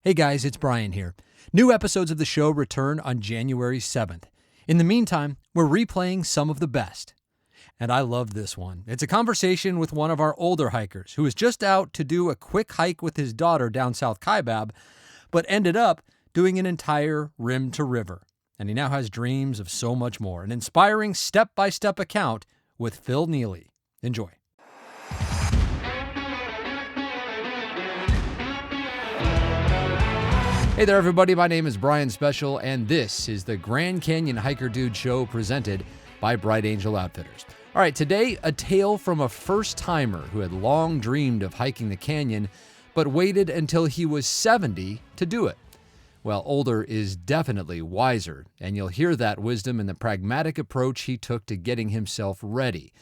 Hey guys, it's Brian here. New episodes of the show return on January 7th. In the meantime, we're replaying some of the best. And I love this one. It's a conversation with one of our older hikers who was just out to do a quick hike with his daughter down South Kaibab, but ended up doing an entire Rim2River. And he now has dreams of so much more. An inspiring step-by-step account with Phil Neely. Enjoy. Hey there, everybody. My name is Brian Special, and this is the Grand Canyon Hiker Dude Show presented by Bright Angel Outfitters. All right, today, a tale from a first-timer who had long dreamed of hiking the canyon, but waited until he was 70 to do it. Well, older is definitely wiser, and you'll hear that wisdom in the pragmatic approach he took to getting himself ready.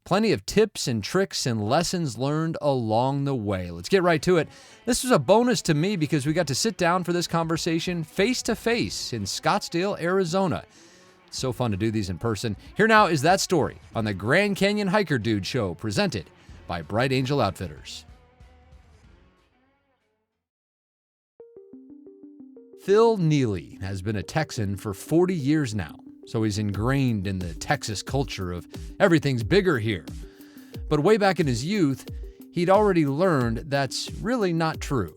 Plenty of tips and tricks and lessons learned along the way. Let's get right to it. This was a bonus to me because we got to sit down for this conversation face-to-face in Scottsdale, Arizona. It's so fun to do these in person. Here now is that story on the Grand Canyon Hiker Dude Show presented by Bright Angel Outfitters. Phil Neely has been a Texan for 40 years now. So he's ingrained in the Texas culture of everything's bigger here. But way back in his youth, he'd already learned that's really not true.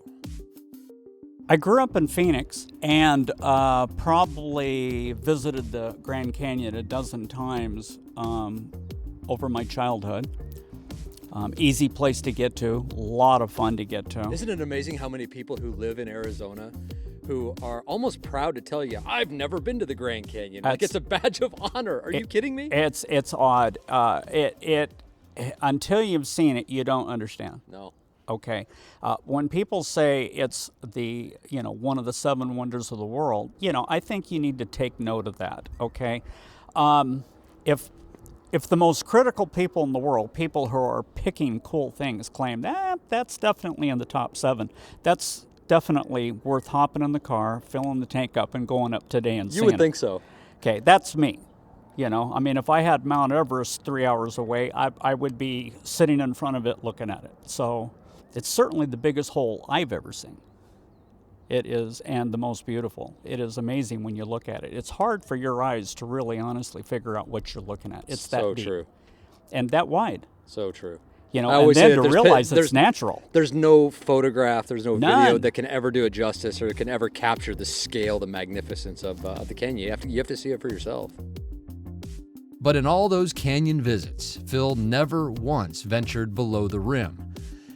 I grew up in Phoenix and probably visited the Grand Canyon a dozen times over my childhood. Easy place to get to, a lot of fun to get to. Isn't it amazing how many people who live in Arizona who are almost proud to tell you, I've never been to the Grand Canyon. Like it's a badge of honor. Are you kidding me? It's odd. Until you've seen it, you don't understand. No. Okay. When people say it's the, one of the seven wonders of the world, I think you need to take note of that. Okay. If the most critical people in the world, people who are picking cool things, claim that's definitely in the top seven, that's definitely worth hopping in the car, filling the tank up, and going up today and seeing it. You would think so. Okay, that's me. If I had Mount Everest 3 hours away, I would be sitting in front of it looking at it. So it's certainly the biggest hole I've ever seen. It is, and the most beautiful. It is amazing when you look at it. It's hard for your eyes to really honestly figure out what you're looking at. It's that deep. So true. And that wide. So true. And then to realize it's natural. There's no photograph, there's no video that can ever do it justice or can ever capture the scale, the magnificence of the canyon. You have to see it for yourself. But in all those canyon visits, Phil never once ventured below the rim.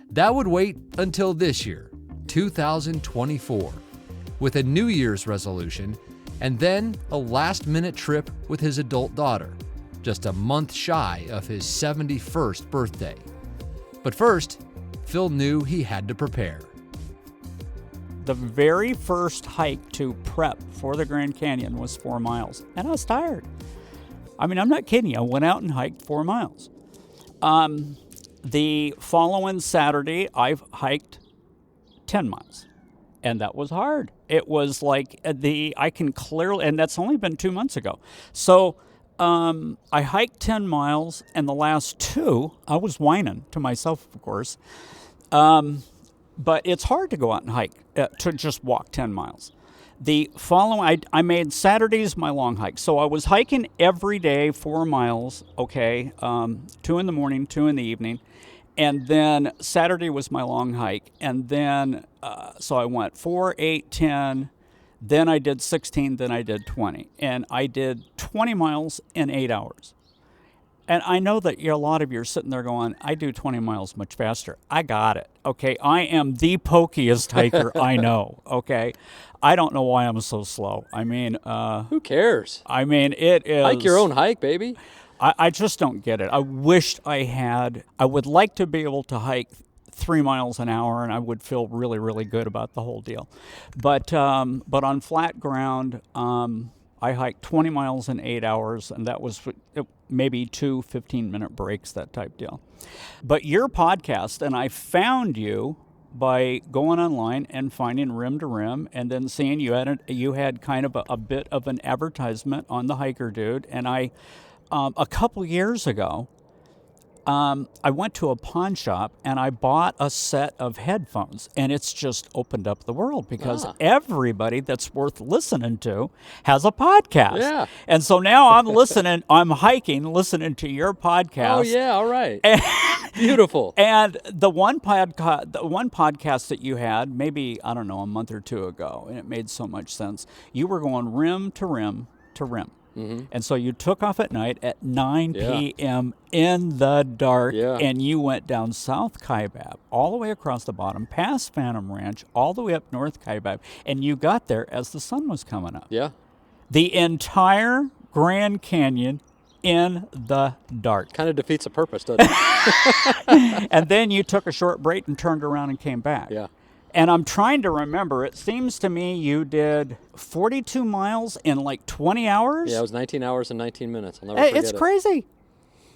That would wait until this year, 2024, with a New Year's resolution and then a last-minute trip with his adult daughter, just a month shy of his 71st birthday. But first, Phil knew he had to prepare. The very first hike to prep for the Grand Canyon was 4 miles, and I was tired. I'm not kidding you. I went out and hiked 4 miles. The following Saturday, I hiked 10 miles, and that was hard. It was like I can clearly, and that's only been 2 months ago. So I hiked 10 miles, and the last 2, I was whining to myself, of course. But it's hard to go out and hike, to just walk 10 miles. The following, I made Saturdays my long hike. So I was hiking every day, 4 miles, 2 in the morning, 2 in the evening. And then Saturday was my long hike. And then, so I went 4, 8, 10, then I did 16, then I did 20. And I did 20 miles in 8 hours. And I know that a lot of you are sitting there going, I do 20 miles much faster. I got it, okay? I am the pokiest hiker I know, okay? I don't know why I'm so slow. Who cares? It is... Hike your own hike, baby. I just don't get it. I wished I would like to be able to hike 3 miles an hour, and I would feel really, really good about the whole deal. But on flat ground, I hiked 20 miles in 8 hours, and that was maybe 2 15-minute breaks, that type deal. But your podcast, and I found you by going online and finding Rim2River, and then seeing you had kind of a bit of an advertisement on the Hiker Dude, and I a couple years ago I went to a pawn shop and I bought a set of headphones, and it's just opened up the world because everybody that's worth listening to has a podcast. Yeah. And so now I'm listening, I'm hiking, listening to your podcast. Oh, yeah. All right. Beautiful. And the one podcast that you had, maybe, I don't know, a month or two ago, and it made so much sense. You were going rim to rim to rim. Mm-hmm. And so you took off at night at 9 p.m. in the dark, and you went down South Kaibab, all the way across the bottom, past Phantom Ranch, all the way up North Kaibab, and you got there as the sun was coming up. Yeah. The entire Grand Canyon in the dark. Kind of defeats the purpose, doesn't it? And then you took a short break and turned around and came back. Yeah. And I'm trying to remember. It seems to me you did 42 miles in like 20 hours. Yeah, it was 19 hours and 19 minutes. I'll never forget it's crazy.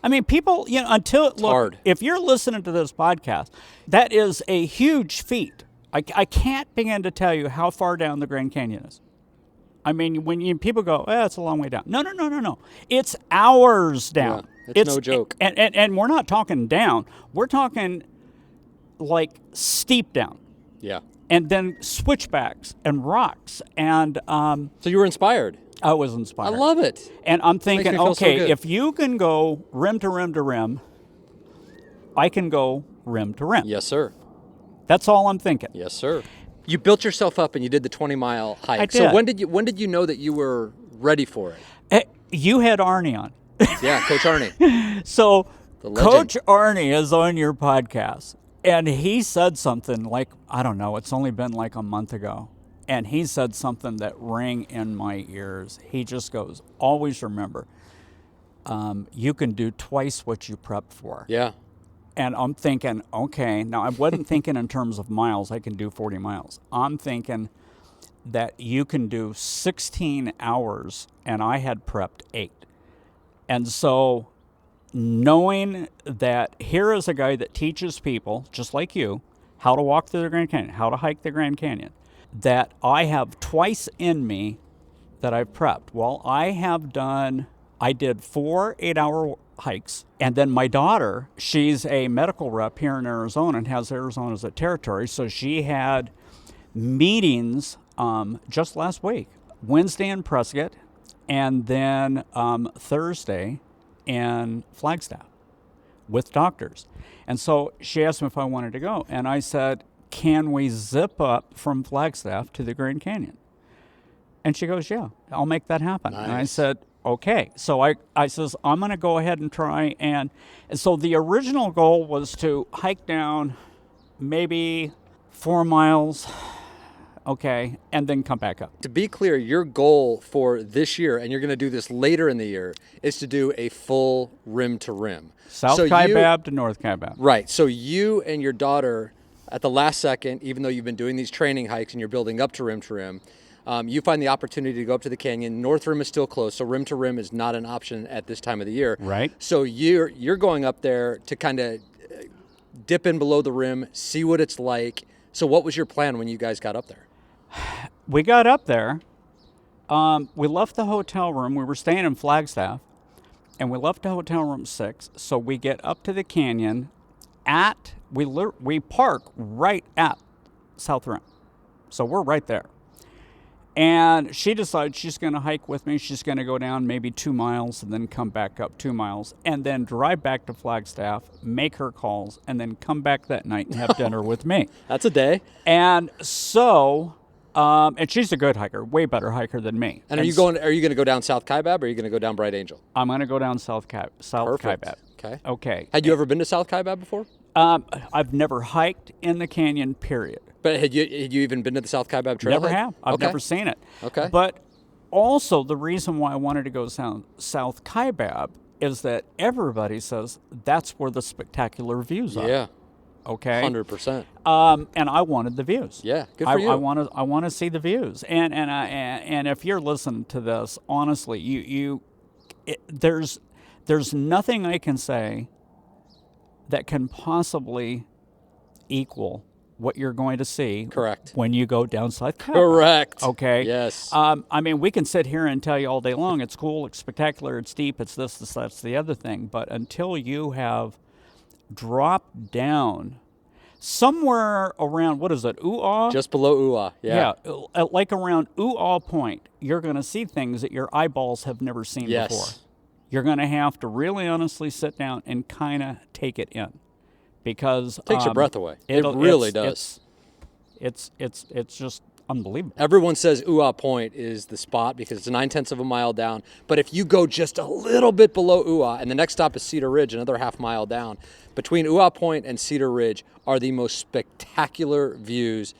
I mean, people, until it's hard. If you're listening to this podcast, that is a huge feat. I can't begin to tell you how far down the Grand Canyon is. I mean, when people go, it's a long way down. No. It's hours down. Yeah, it's no joke. And we're not talking down. We're talking like steep down. Yeah. And then switchbacks and rocks. And so you were inspired. I was inspired. I love it. And I'm thinking, Makes me feel so okay, good. if you can go rim to rim to rim, I can go rim to rim. Yes, sir. That's all I'm thinking. Yes, sir. You built yourself up and you did the 20-mile hike. I did. So when did you know that you were ready for it? You had Arnie on. Yeah, Coach Arnie. So The legend. Coach Arnie is on your podcast, and he said something like, I don't know, it's only been like a month ago, and he said something that rang in my ears. He just goes, always remember, you can do twice what you prepped for. Yeah. And I'm thinking, okay, now I wasn't thinking in terms of miles, I can do 40 miles. I'm thinking that you can do 16 hours, and I had prepped 8. And so knowing that here is a guy that teaches people, just like you, how to walk through the Grand Canyon, how to hike the Grand Canyon, that I have twice in me that I've prepped. Well, I did 4 8-hour hikes. And then my daughter, she's a medical rep here in Arizona and has Arizona as a territory. So she had meetings just last week, Wednesday in Prescott, and then Thursday in Flagstaff with doctors. And so she asked me if I wanted to go. And I said, can we zip up from Flagstaff to the Grand Canyon? And she goes, yeah, I'll make that happen. Nice. And I said, okay. So I says, I'm going to go ahead and try. And so the original goal was to hike down maybe 4 miles, okay, and then come back up. To be clear, your goal for this year, and you're going to do this later in the year, is to do a full rim to rim. South Kaibab to North Kaibab. Right. So you and your daughter, at the last second, even though you've been doing these training hikes and you're building up to rim, you find the opportunity to go up to the canyon. North Rim is still closed, so rim to rim is not an option at this time of the year. Right. So you're going up there to kind of dip in below the rim, see what it's like. So what was your plan when you guys got up there? We got up there. We left the hotel room. We were staying in Flagstaff, and we left the hotel room 6. So we get up to the canyon we park right at South Rim. So we're right there. And she decides she's going to hike with me. She's going to go down maybe 2 miles and then come back up 2 miles and then drive back to Flagstaff, make her calls, and then come back that night and have dinner with me. That's a day. And so, and she's a good hiker, way better hiker than me. And are you going to go down South Kaibab or are you going to go down Bright Angel? I'm going to go down South Kaibab. Okay. Okay. Had you ever been to South Kaibab before? I've never hiked in the canyon, period. But had you even been to the South Kaibab trail? Never have. I've never seen it. Okay. But also the reason why I wanted to go South Kaibab is that everybody says that's where the spectacular views are. Yeah. Okay. 100%. And I wanted the views. Yeah. Good for you. I want to see the views. And if you're listening to this, honestly, there's nothing I can say that can possibly equal what you're going to see. Correct. When you go down South Kaibab. Correct. Okay. Yes. I mean, we can sit here and tell you all day long, it's cool, it's spectacular, it's deep, it's this, that's the other thing. But until you have drop down somewhere around, what is it, Ooh-ah? Just below Ooh-ah, yeah. Yeah, like around Ooh-ah Point, you're going to see things that your eyeballs have never seen before. You're going to have to really honestly sit down and kind of take it in, because Takes your breath away. It really does. It's just unbelievable. Everyone says Ooh-ah Point is the spot because it's 9/10 of a mile down. But if you go just a little bit below Ooh-ah, and the next stop is Cedar Ridge, another half mile down, between Ooh-ah Point and Cedar Ridge are the most spectacular views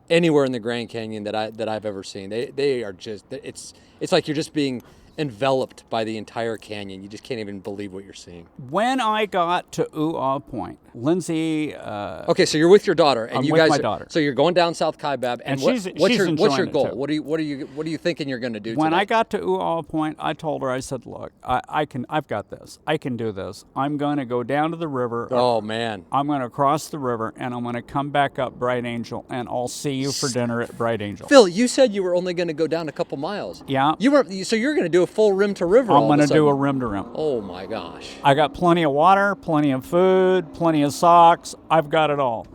anywhere in the Grand Canyon that I've ever seen. They are just, it's like you're just being enveloped by the entire canyon. You just can't even believe what you're seeing. When I got to Ooh-ah Point, Lindsay... okay, so you're with your daughter, and I'm you with guys. my daughter. So you're going down South Kaibab, and she's what's your enjoying goal? it, too. What are you thinking you're going to do? When today? I got to Ooh-ah Point, I told her, I said, "Look, I've got this. I can do this. I'm going to go down to the river. Oh man! I'm going to cross the river, and I'm going to come back up Bright Angel, and I'll see you for dinner at Bright Angel." Phil, you said you were only going to go down a couple miles. Yeah. So you're going to do a full Rim2River. I'm going to do a Rim2Rim. Oh my gosh! I got plenty of water, plenty of food, plenty of socks. I've got it all.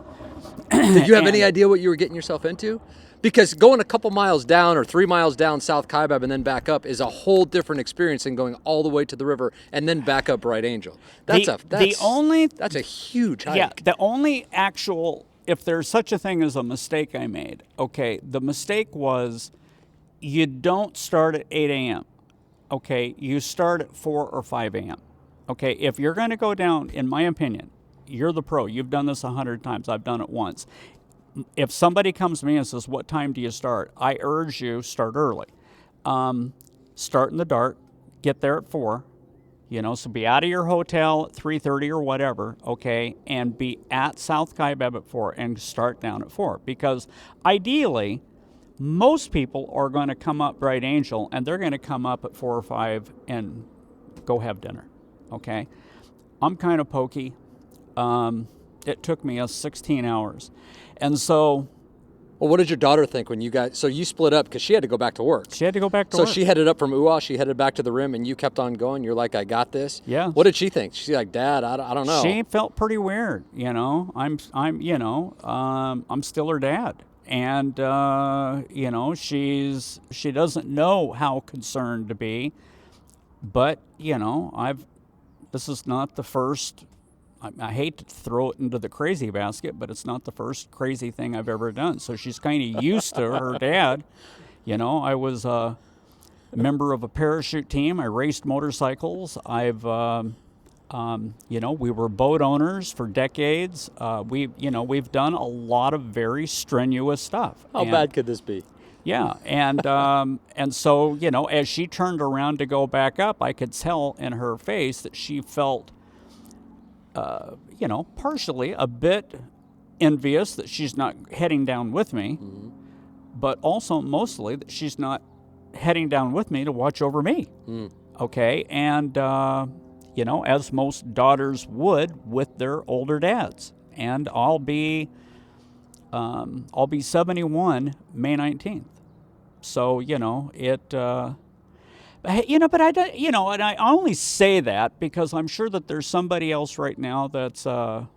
Did you have any idea what you were getting yourself into? Because going a couple miles down or 3 miles down South Kaibab and then back up is a whole different experience than going all the way to the river and then back up Bright Angel. That's a huge hike. Yeah, the only actual, if there's such a thing as a mistake I made, okay, the mistake was you don't start at 8 a.m., okay? You start at 4 or 5 a.m., okay? If you're going to go down, in my opinion, you're the pro. You've done this 100 times. I've done it once. If somebody comes to me and says, "What time do you start?" I urge you, start early. Start in the dark. Get there at 4. So be out of your hotel at 3:30 or whatever, okay, and be at South Kaibab at 4 and start down at 4. Because ideally, most people are going to come up Bright Angel and they're going to come up at 4 or 5 and go have dinner, okay? I'm kind of pokey. It took me 16 hours. And so... Well, what did your daughter think when you guys... So you split up because she had to go back to work. She had to go back to work. So she headed up from Ooh-ah, she headed back to the Rim, and you kept on going. You're like, "I got this." Yeah. What did she think? She's like, "Dad, I don't know." She felt pretty weird, I'm still her dad. And, she doesn't know how concerned to be. But, this is not the first... I hate to throw it into the crazy basket, but it's not the first crazy thing I've ever done. So she's kind of used to her dad. I was a member of a parachute team. I raced motorcycles. We were boat owners for decades. We've done a lot of very strenuous stuff. How bad could this be? Yeah, and so, as she turned around to go back up, I could tell in her face that she felt... partially a bit envious that she's not heading down with me, but also mostly that she's not heading down with me to watch over me. Okay, and as most daughters would with their older dads. And I'll be 71 May 19th. So but I don't, and I only say that because I'm sure that there's somebody else right now that's, a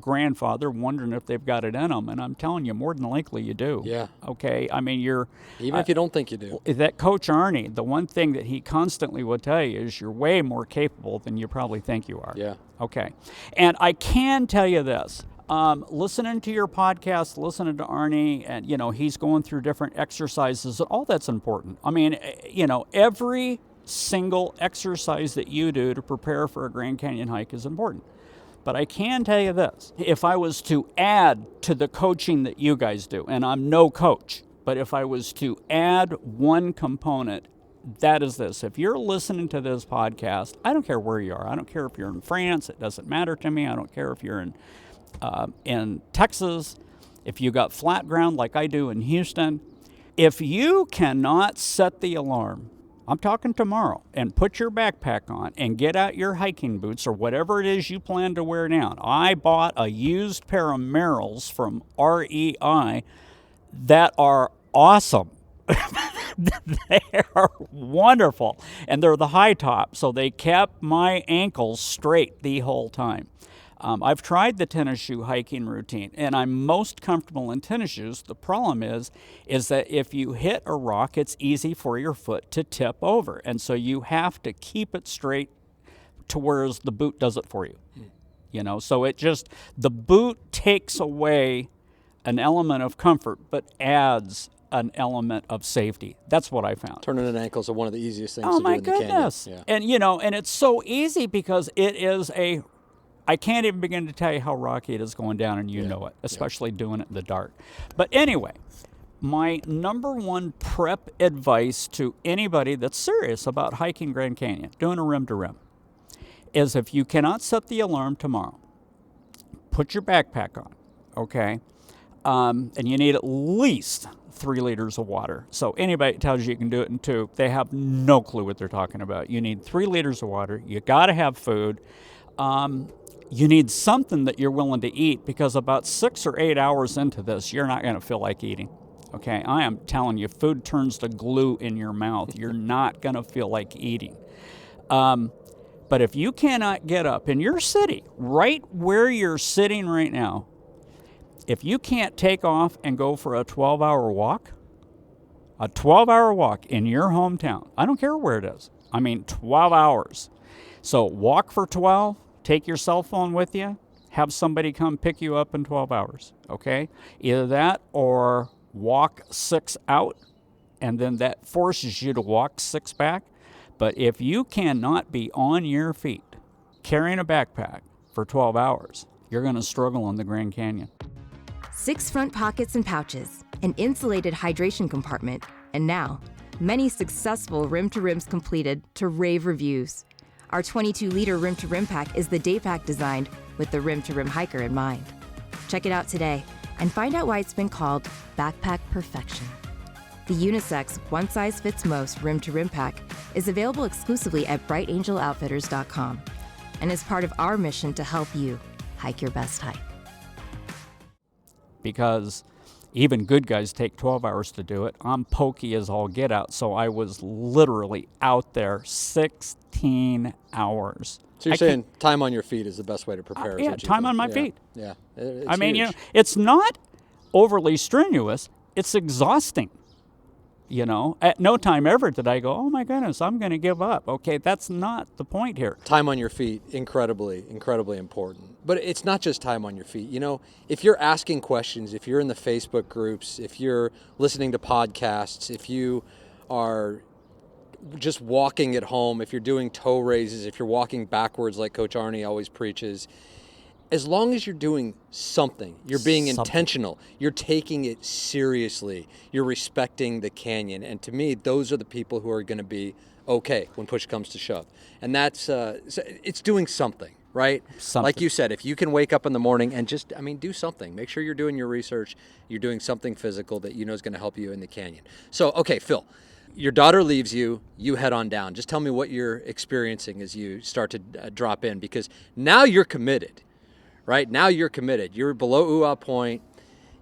grandfather wondering if they've got it in them. And I'm telling you, more than likely you do. Yeah. Okay. I mean, even if you don't think you do. That Coach Arnie, the one thing that he constantly would tell you is you're way more capable than you probably think you are. Yeah. Okay. And I can tell you this. Listening to your podcast, listening to Arnie, and, he's going through different exercises, all that's important. I mean, every single exercise that you do to prepare for a Grand Canyon hike is important. But I can tell you this, if I was to add to the coaching that you guys do, and I'm no coach, but if I was to add one component, that is this. If you're listening to this podcast, I don't care where you are. I don't care if you're in France. It doesn't matter to me. I don't care if you're in Texas, if you got flat ground like I do in Houston. If you cannot set the alarm, I'm talking tomorrow, and put your backpack on and get out your hiking boots or whatever it is you plan to wear down. I bought a used pair of Merrells from REI that are awesome. They are wonderful, and they're the high top, so they kept my ankles straight the whole time. I've tried the tennis shoe hiking routine, and I'm most comfortable in tennis shoes. The problem is that if you hit a rock, it's easy for your foot to tip over, and so you have to keep it straight to whereas the boot does it for you. You know, so the boot takes away an element of comfort, but adds an element of safety. That's what I found. Turning an ankle is one of the easiest things Oh to do my in the canyon. goodness! Yeah. And and it's so easy because it is I can't even begin to tell you how rocky it is going down, and you know it, especially doing it in the dark. But anyway, my number one prep advice to anybody that's serious about hiking Grand Canyon, doing a rim to rim, is if you cannot set the alarm tomorrow, put your backpack on, okay? And you need at least 3 liters of water. So anybody that tells you can do it in 2, they have no clue what they're talking about. You need 3 liters of water. You got to have food. You need something that you're willing to eat, because about 6 or 8 hours into this, you're not going to feel like eating. Okay, I am telling you, food turns to glue in your mouth. You're not going to feel like eating. But if you cannot get up in your city, right where you're sitting right now, if you can't take off and go for a 12-hour walk in your hometown, I don't care where it is. I mean, 12 hours. So walk for 12, take your cell phone with you, have somebody come pick you up in 12 hours, okay? Either that or walk 6 out, and then that forces you to walk 6 back. But if you cannot be on your feet carrying a backpack for 12 hours, you're going to struggle in the Grand Canyon. 6 front pockets and pouches, an insulated hydration compartment, and now, many successful rim-to-rims completed to rave reviews. Our 22-liter rim-to-rim pack is the day pack designed with the rim-to-rim hiker in mind. Check it out today and find out why it's been called Backpack Perfection. The unisex, one-size-fits-most rim-to-rim pack is available exclusively at brightangeloutfitters.com and is part of our mission to help you hike your best hike. Because even good guys take 12 hours to do it. I'm pokey as all get out, so I was literally out there 16 hours. So you're saying time on your feet is the best way to prepare? Yeah, time on my feet. Yeah, I mean, it's not overly strenuous. It's exhausting. At no time ever did I go, oh my goodness, I'm going to give up. Okay, that's not the point here. Time on your feet, incredibly, incredibly important. But it's not just time on your feet. If you're asking questions, if you're in the Facebook groups, if you're listening to podcasts, if you are just walking at home, if you're doing toe raises, if you're walking backwards like Coach Arnie always preaches, as long as you're doing something, you're being intentional, you're taking it seriously, you're respecting the canyon. And to me, those are the people who are going to be okay when push comes to shove. And that's, it's doing something, right? Something. Like you said, if you can wake up in the morning and just, do something. Make sure you're doing your research, you're doing something physical that you know is going to help you in the canyon. So, okay, Phil, your daughter leaves you, you head on down. Just tell me what you're experiencing as you start to drop in, because now you're committed. Right? Now you're committed. You're below Uau Point.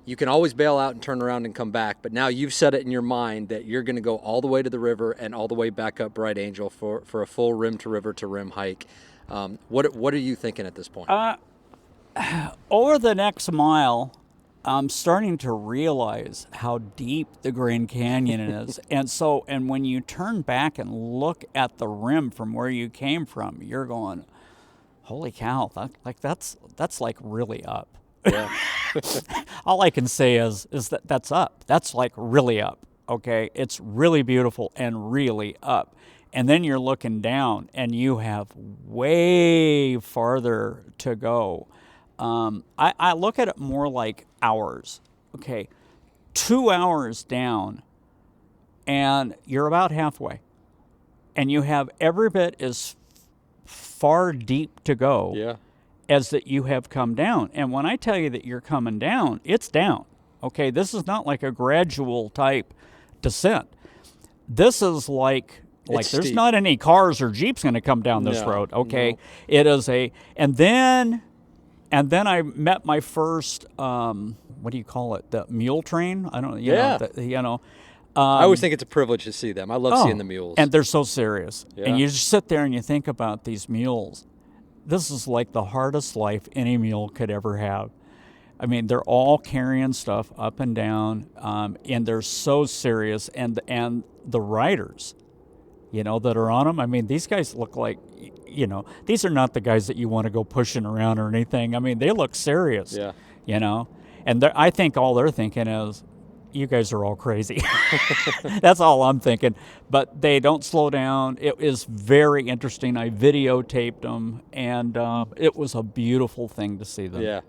You can always bail out and turn around and come back, but now you've set it in your mind that you're going to go all the way to the river and all the way back up Bright Angel for a full rim to river to rim hike. What are you thinking at this point? Over the next mile, I'm starting to realize how deep the Grand Canyon is. And when you turn back and look at the rim from where you came from, you're going, holy cow, that's like really up. Yeah. All I can say is that that's up. That's like really up, okay? It's really beautiful and really up. And then you're looking down and you have way farther to go. I look at it more like hours, okay? 2 hours down and you're about halfway. And you have every bit as far deep to go as that you have come down. And when I tell you that you're coming down, it's down. Okay, this is not like a gradual type descent. This is like there's steep. Not any cars or Jeeps going to come down this road. Okay, no. It is and then I met my first what do you call it? The mule train. I don't know. I always think it's a privilege to see them. I love seeing the mules. And they're so serious. Yeah. And you just sit there and you think about these mules. This is like the hardest life any mule could ever have. I mean, they're all carrying stuff up and down, and they're so serious. And the riders, that are on them, I mean, these guys look like, these are not the guys that you want to go pushing around or anything. I mean, they look serious, And I think all they're thinking is, you guys are all crazy. That's all I'm thinking. But they don't slow down. It is very interesting. I videotaped them, and it was a beautiful thing to see them. Yeah.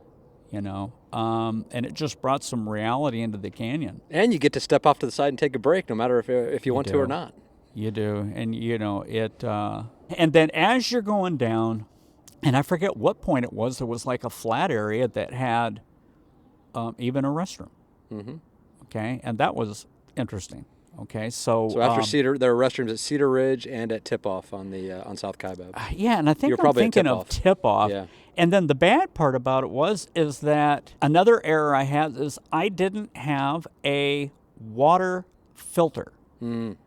And it just brought some reality into the canyon. And you get to step off to the side and take a break, no matter if you want to or not. You do, and it. And then as you're going down, and I forget what point it was, there was like a flat area that had even a restroom. Mm-hmm. Okay, and that was interesting. Okay, so after Cedar, there are restrooms at Cedar Ridge and at Tip-Off on South Kaibab. Yeah, and I think I'm thinking of Tip-Off. Yeah. And then the bad part about it is that another error I had is I didn't have a water filter. Mm.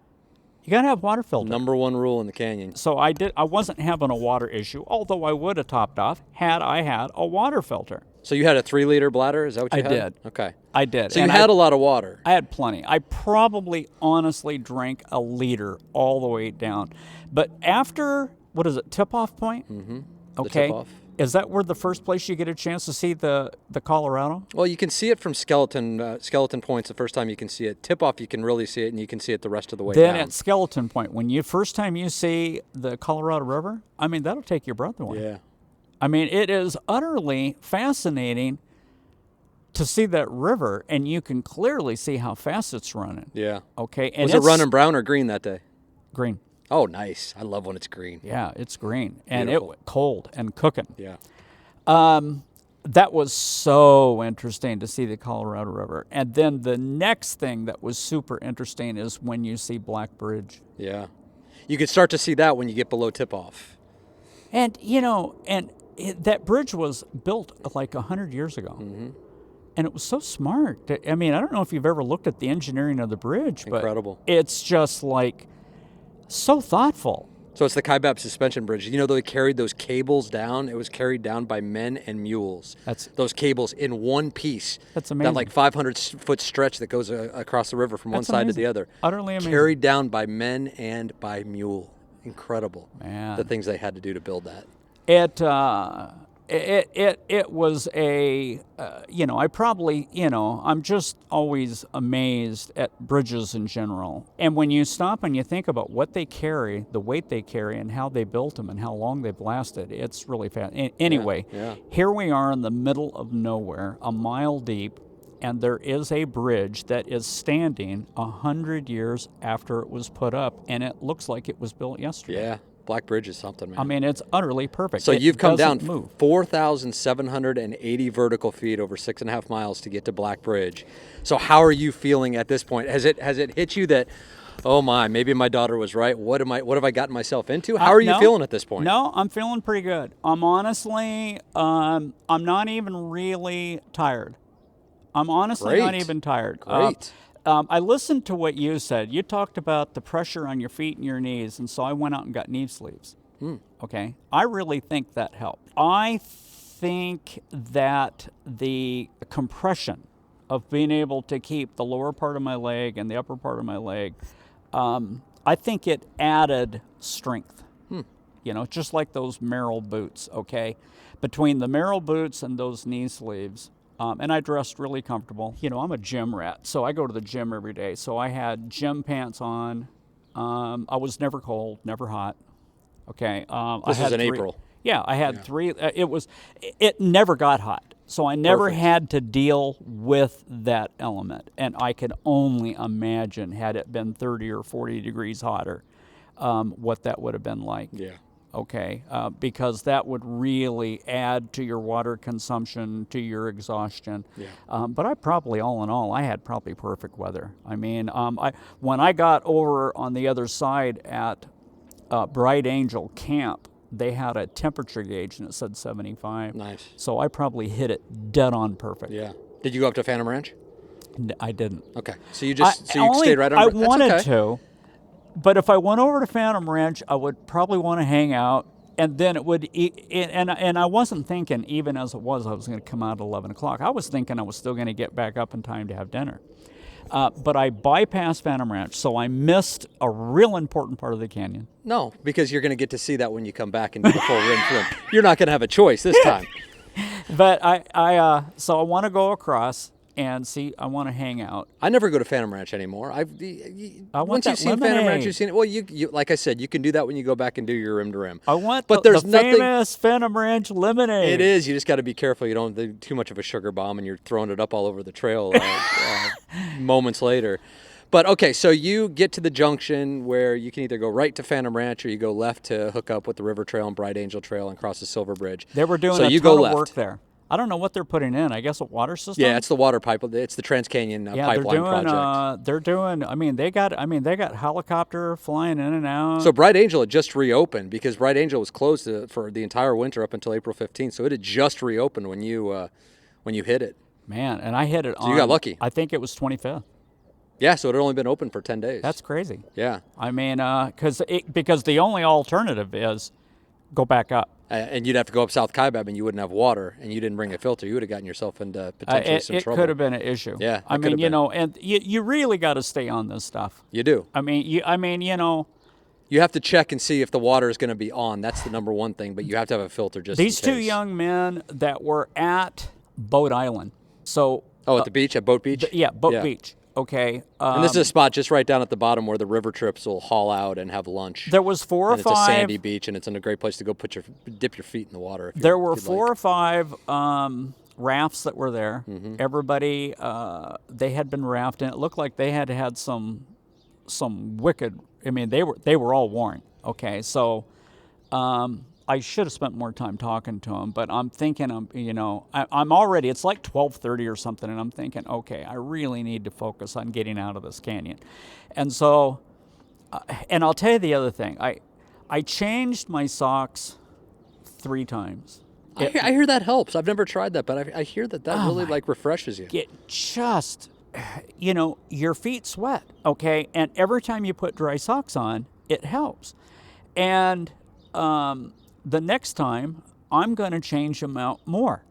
You gotta have water filter. Number one rule in the canyon. So I wasn't having a water issue, although I would have topped off had I had a water filter. So you had a 3-liter bladder? Is that what you had? I did. Okay. I did. So you had a lot of water. I had plenty. I probably honestly drank a liter all the way down. But after, what is it, Tip-Off Point? Mm-hmm. Okay. Tip-Off. Is that where the first place you get a chance to see the Colorado? Well, you can see it from Skeleton Point's the first time you can see it. Tip-Off, you can really see it, and you can see it the rest of the way down. Then at Skeleton Point, first time you see the Colorado River, I mean, that'll take your breath away. Yeah. I mean, it is utterly fascinating to see that river, and you can clearly see how fast it's running. Yeah. Okay. And was it running brown or green that day? Green. Oh, nice. I love when it's green. Yeah, it's green. And Beautiful. it was cold and cooking. Yeah. That was so interesting to see the Colorado River. And then the next thing that was super interesting is when you see Black Bridge. Yeah. You can start to see that when you get below Tip-Off. And, that bridge was built like 100 years ago. Mm-hmm. And it was so smart. I mean, I don't know if you've ever looked at the engineering of the bridge, but incredible. It's just like so thoughtful. So it's the Kaibab suspension bridge. They carried those cables down. It was carried down by men and mules. Those cables in one piece. That's amazing. That like 500-foot stretch that goes across the river from one side to the other. Utterly amazing. Carried down by men and by mule. Incredible. Man. The things they had to do to build that. It was I probably, I'm just always amazed at bridges in general. And when you stop and you think about what they carry, the weight they carry, and how they built them and how long they've lasted, it's really fast. Anyway, Here we are in the middle of nowhere, a mile deep, and there is a bridge that is standing 100 years after it was put up, and it looks like it was built yesterday. Yeah. Black Bridge is something, man. I mean, it's utterly perfect. So you've come down 4,780 vertical feet over 6.5 miles to get to Black Bridge. So how are you feeling at this point? Has it hit you that, oh my, maybe my daughter was right? What have I gotten myself into? How are you feeling at this point? No, I'm feeling pretty good. I'm honestly, I'm not even really tired. I'm honestly not even tired. Great. I listened to what you said. You talked about the pressure on your feet and your knees, and so I went out and got knee sleeves. Okay? I really think that helped. I think that the compression of being able to keep the lower part of my leg and the upper part of my leg, I think it added strength. Just like those Merrell boots, okay? Between the Merrell boots and those knee sleeves, and I dressed really comfortable. I'm a gym rat, so I go to the gym every day. So I had gym pants on. I was never cold, never hot. Okay. This was in April. Yeah, I had 3. It never got hot. So I never had to deal with that element. And I could only imagine, had it been 30 or 40 degrees hotter, what that would have been like. Yeah. Okay, because that would really add to your water consumption, to your exhaustion. Yeah. But all in all, I had probably perfect weather. I mean, when I got over on the other side at Bright Angel Camp, they had a temperature gauge and it said 75. Nice. So I probably hit it dead on perfect. Yeah. Did you go up to Phantom Ranch? I didn't. Okay, so you stayed right on. I That's wanted okay. to, but if I went over to Phantom Ranch, I would probably want to hang out, and then it would. And I wasn't thinking, even as it was, I was going to come out at 11 o'clock. I was thinking I was still going to get back up in time to have dinner. But I bypassed Phantom Ranch, so I missed a real important part of the canyon. No, because you're going to get to see that when you come back and do the full rim. You're not going to have a choice this time. But so I want to go across and see. I want to hang out. I never go to Phantom Ranch anymore. Once you've seen Phantom Ranch, you've seen it. Well, you like I said, you can do that when you go back and do your rim to rim. I want but the there's nothing, famous Phantom Ranch lemonade. It is. You just got to be careful. You don't do too much of a sugar bomb and you're throwing it up all over the trail moments later. But okay, so you get to the junction where you can either go right to Phantom Ranch or you go left to hook up with the River Trail and Bright Angel Trail and cross the Silver Bridge. They were doing a ton of work there. I don't know what they're putting in. I guess a water system. Yeah, it's the water pipe. It's the Trans-Canyon pipeline project. They're doing. I mean, they got helicopter flying in and out. So Bright Angel had just reopened because Bright Angel was closed for the entire winter up until April 15th. So it had just reopened when you hit it. Man, and I hit it. So you got lucky. I think it was 25th. Yeah, so it had only been open for 10 days. That's crazy. Yeah. I mean, because the only alternative is go back up. And you'd have to go up South Kaibab and you wouldn't have water and you didn't bring a filter. You would have gotten yourself into potentially some trouble. It could have been an issue. Yeah, I mean, and you really got to stay on this stuff. You do. I mean, you have to check and see if the water is going to be on. That's the number one thing, but you have to have a filter just These in case. two young men that were at Boat Island. So at the beach, at Boat Beach? Boat Beach. Okay. And this is a spot just right down at the bottom where the river trips will haul out and have lunch. There was 4 or 5. It's a sandy beach, and it's a great place to go dip your feet in the water. There were 4 or 5 rafts that were there. Mm-hmm. Everybody, they had been rafting. It looked like they had some wicked. I mean, they were all worn. Okay, so I should have spent more time talking to them, but I'm thinking, I'm already, it's like 12:30 or something, and I'm thinking, okay, I really need to focus on getting out of this canyon. And so, and I'll tell you the other thing, I changed my socks 3 times. I hear that helps. I've never tried that, but I hear that really refreshes you. It just, your feet sweat, okay? And every time you put dry socks on, it helps. And the next time, I'm going to change them out more.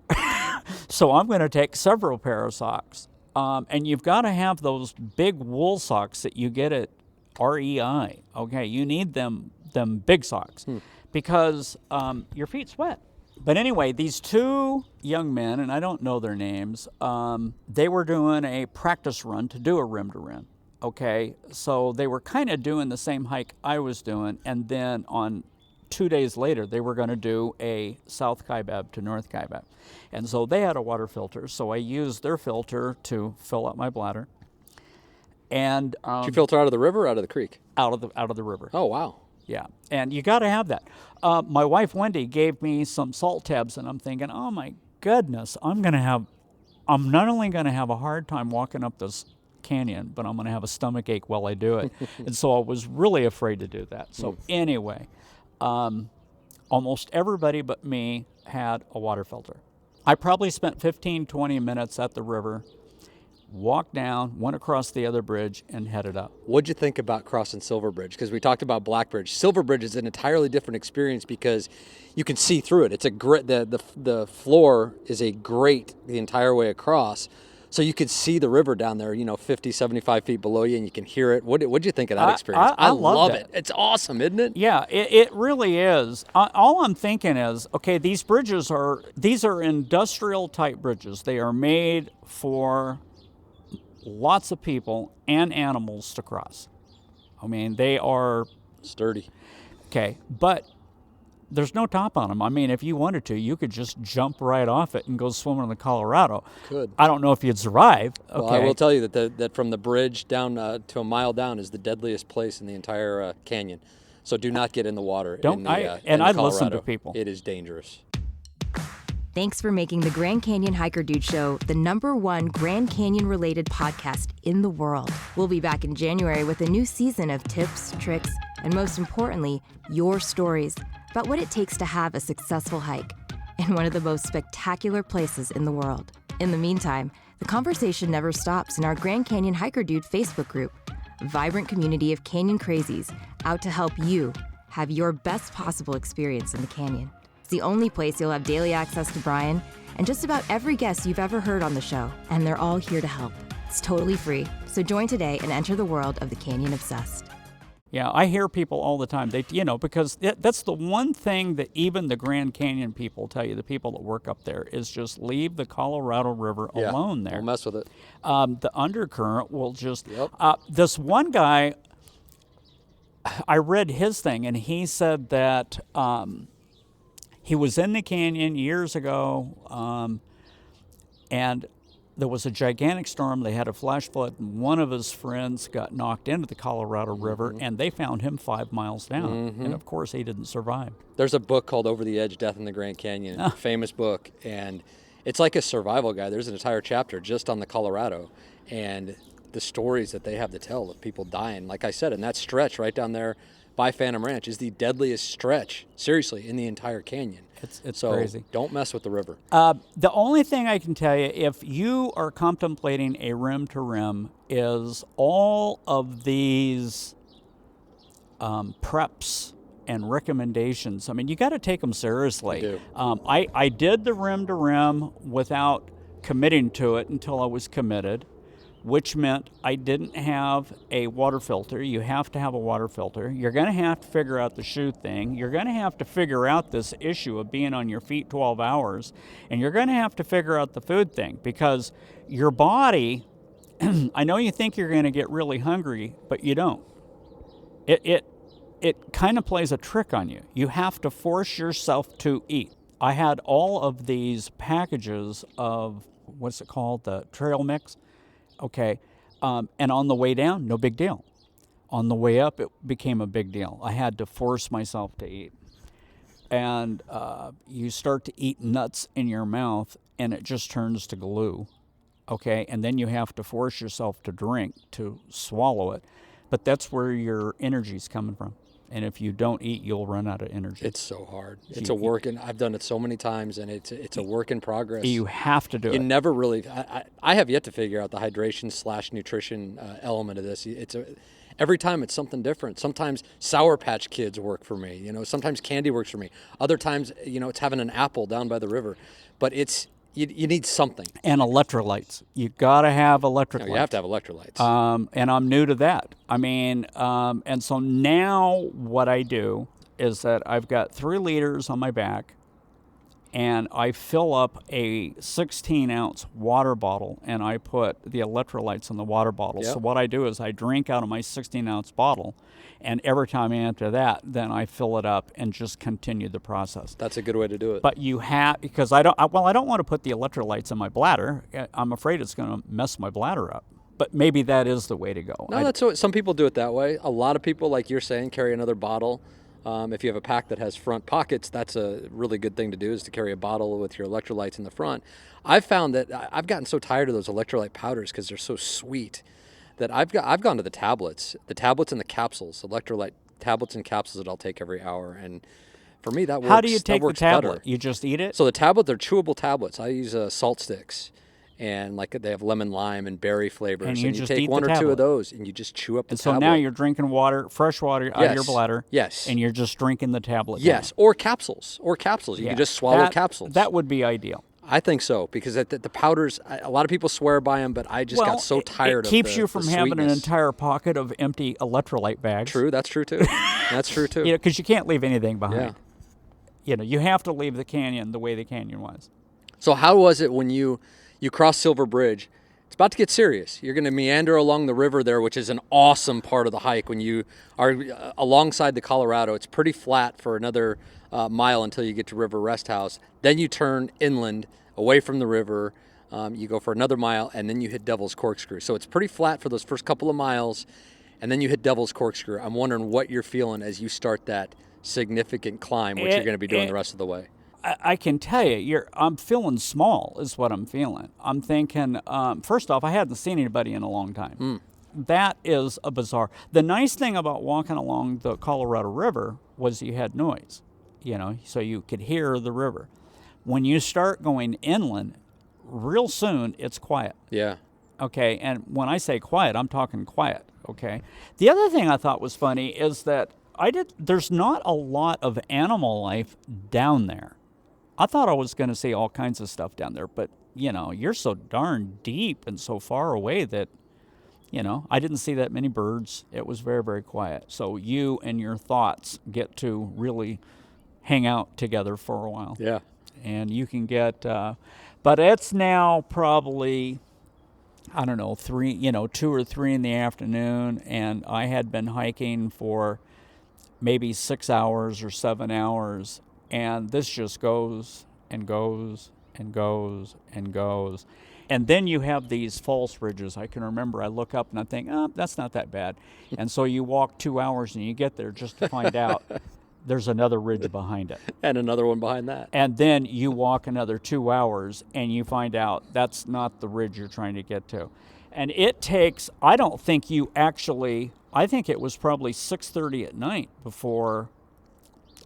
So I'm going to take several pair of socks. And you've got to have those big wool socks that you get at REI. Okay, you need them big socks because your feet sweat. But anyway, these 2 young men, and I don't know their names, they were doing a practice run to do a rim to rim. Okay, so they were kind of doing the same hike I was doing, and then on 2 days later, they were going to do a South Kaibab to North Kaibab. And so they had a water filter, so I used their filter to fill up my bladder. And did you filter out of the river or out of the creek? Out of the river. Oh, wow. Yeah, and you got to have that. My wife, Wendy, gave me some salt tabs, and I'm thinking, oh, my goodness, I'm not only going to have a hard time walking up this canyon, but I'm going to have a stomach ache while I do it. And so I was really afraid to do that. So anyway, almost everybody but me had a water filter. I probably spent 15, 20 minutes at the river, walked down, went across the other bridge, and headed up. What'd you think about crossing Silver Bridge? Because we talked about Black Bridge. Silver Bridge is an entirely different experience because you can see through it. It's a grit. The floor is a grate the entire way across. So you could see the river down there, 50, 75 feet below you, and you can hear it. What'd you think of that experience? I love it. It's awesome, isn't it? Yeah, it really is. All I'm thinking is, okay, these are industrial-type bridges. They are made for lots of people and animals to cross. I mean, they are sturdy. Okay, but there's no top on them. I mean, if you wanted to, you could just jump right off it and go swimming in the Colorado. Could. I don't know if you'd survive. Okay. Well, I will tell you that from the bridge down to a mile down is the deadliest place in the entire canyon. So do not get in the water. I'd listen to people. It is dangerous. Thanks for making the Grand Canyon Hiker Dude Show the #1 Grand Canyon-related podcast in the world. We'll be back in January with a new season of tips, tricks, and most importantly, your stories about what it takes to have a successful hike in one of the most spectacular places in the world. In the meantime, The conversation never stops in our Grand Canyon Hiker Dude Facebook group, a vibrant community of canyon crazies out to help you have your best possible experience in the canyon. It's the only place you'll have daily access to Brian and just about every guest you've ever heard on the show, and they're all here to help. It's totally free, so join today and enter the world of the Canyon Obsessed. Yeah, I hear people all the time. They, because that's the one thing that even the Grand Canyon people tell you, the people that work up there, is just leave the Colorado River alone there. Don't mess with it. The undercurrent will just... this one guy, I read his thing, and he said that he was in the canyon years ago, and there was a gigantic storm. They had a flash flood, and one of his friends got knocked into the Colorado River, and they found him 5 miles down. And of course, he didn't survive. There's a book called Over the Edge, Death in the Grand Canyon, famous book, and it's like a survival guide. There's an entire chapter just on the Colorado and the stories that they have to tell of people dying. Like I said, and that stretch right down there by Phantom Ranch is the deadliest stretch, seriously, in the entire canyon. It's so crazy. Don't mess with the river. The only thing I can tell you, if you are contemplating a rim-to-rim, is all of these preps and recommendations. I mean, you got to take them seriously. You do. I did the rim-to-rim without committing to it until I was committed, which meant I didn't have a water filter. You have to have a water filter. You're going to have to figure out the shoe thing. You're going to have to figure out this issue of being on your feet 12 hours. And you're going to have to figure out the food thing, because your body, I know you think you're going to get really hungry, but you don't. It kind of plays a trick on you. You have to force yourself to eat. I had all of these packages of, what's it called, the trail mix. Okay, and on the way down, no big deal. On the way up, it became a big deal. I had to force myself to eat. And you start to eat nuts in your mouth, and it just turns to glue. Okay, and then you have to force yourself to drink to swallow it. But that's where your energy's coming from. And if you don't eat, you'll run out of energy. It's so hard. It's a work, and I've done it so many times, and it's a work in progress. You have to do it. You never really. I have yet to figure out the hydration/nutrition element of this. Every time it's something different. Sometimes Sour Patch Kids work for me. Sometimes candy works for me. Other times, it's having an apple down by the river. But you need something. And electrolytes. You got to have electrolytes. You have to have electrolytes. And I'm new to that. I mean, and so now what I do is that I've got 3 liters on my back, and I fill up a 16-ounce water bottle, and I put the electrolytes in the water bottle. Yep. So what I do is I drink out of my 16-ounce bottle, and every time after that, then I fill it up and just continue the process. That's a good way to do it. But you have, because I don't want to put the electrolytes in my bladder. I'm afraid it's going to mess my bladder up. But maybe that is the way to go. No, that's what some people do it that way. A lot of people, like you're saying, carry another bottle. If you have a pack that has front pockets, that's a really good thing to do, is to carry a bottle with your electrolytes in the front. I've found that I've gotten so tired of those electrolyte powders because they're so sweet that I've gone to the tablets and the capsules, electrolyte tablets and capsules that I'll take every hour. And for me, that works. How do you take the tablet? Better. You just eat it? So the tablet, they're chewable tablets. I use salt sticks. And like they have lemon, lime, and berry flavors. And you just take eat one the or two tablet. of those, and you just chew up the and so tablet. now you're drinking water, fresh water out of your bladder. Yes. And you're just drinking the tablet. Yes, or capsules. You can just swallow capsules. That would be ideal. I think so, because the powders, a lot of people swear by them, but I just got so tired of it keeps the you from the having an sweetness. entire pocket of empty electrolyte bags. True, that's true too. That's true too. Because you can't leave anything behind. You have to leave the canyon the way the canyon was. So how was it when you crossed Silver Bridge? It's about to get serious. You're going to meander along the river there, which is an awesome part of the hike. When you are alongside the Colorado, it's pretty flat for another mile until you get to River Rest House. Then you turn inland, away from the river. You go for another mile, and then you hit Devil's Corkscrew. So it's pretty flat for those first couple of miles, and then you hit Devil's Corkscrew. I'm wondering what you're feeling as you start that significant climb, which you're going to be doing the rest of the way. I can tell you, I'm feeling small is what I'm feeling. I'm thinking, first off, I hadn't seen anybody in a long time. That is a bizarre. The nice thing about walking along the Colorado River was you had noise, so you could hear the river. When you start going inland, real soon it's quiet. Yeah. Okay, and when I say quiet, I'm talking quiet. Okay. The other thing I thought was funny is that there's not a lot of animal life down there. I thought I was going to see all kinds of stuff down there, but you're so darn deep and so far away that I didn't see that many birds. It was very, very quiet. So you and your thoughts get to really hang out together for a while. Yeah. And you can get, but it's now probably, I don't know, 2 or 3 in the afternoon, and I had been hiking for maybe 6 hours or 7 hours, and this just goes and goes and goes and goes. And then you have these false ridges. I can remember I look up and I think, that's not that bad. And so you walk 2 hours and you get there just to find out there's another ridge behind it. And another one behind that. And then you walk another 2 hours and you find out that's not the ridge you're trying to get to. And it takes, I think it was probably 6:30 at night before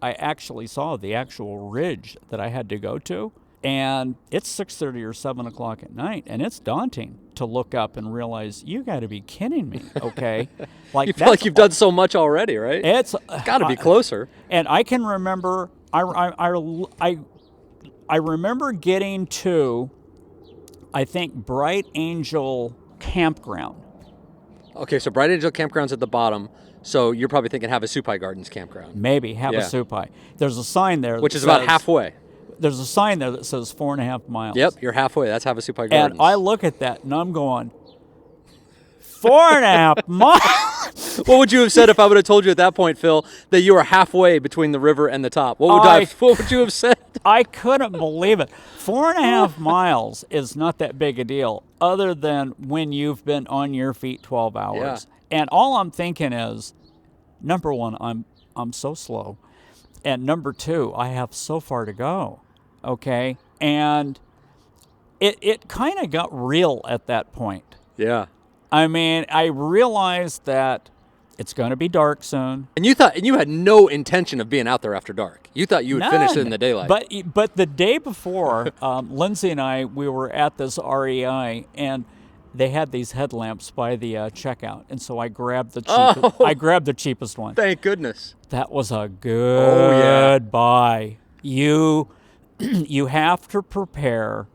I actually saw the actual ridge that I had to go to. And it's 6:30 or 7 o'clock at night, and it's daunting to look up and realize, you got to be kidding me, okay? You feel like you've done so much already, right? It's got to be closer. And I can remember, I remember getting to, I think, Bright Angel Campground. Okay, so Bright Angel Campground's at the bottom. So you're probably thinking Havasupai Gardens Campground. Maybe Havasupai. There's a sign there, which is about halfway. There's a sign there that says 4.5 miles. Yep, you're halfway. That's Havasupai Gardens. And I look at that and I'm going, 4.5 miles. What would you have said if I would have told you at that point, Phil, that you were halfway between the river and the top? What would you have said? I couldn't believe it. 4.5 miles is not that big a deal, other than when you've been on your feet 12 hours. Yeah. And all I'm thinking is, number one, I'm so slow. And number two, I have so far to go. Okay? And it kind of got real at that point. Yeah. I mean, I realized that it's going to be dark soon. And you had no intention of being out there after dark. You thought you would finish it in the daylight. But the day before, Lindsay and I, we were at this REI, and they had these headlamps by the checkout, and so I grabbed the cheapest one. Thank goodness. That was a good buy. You have to prepare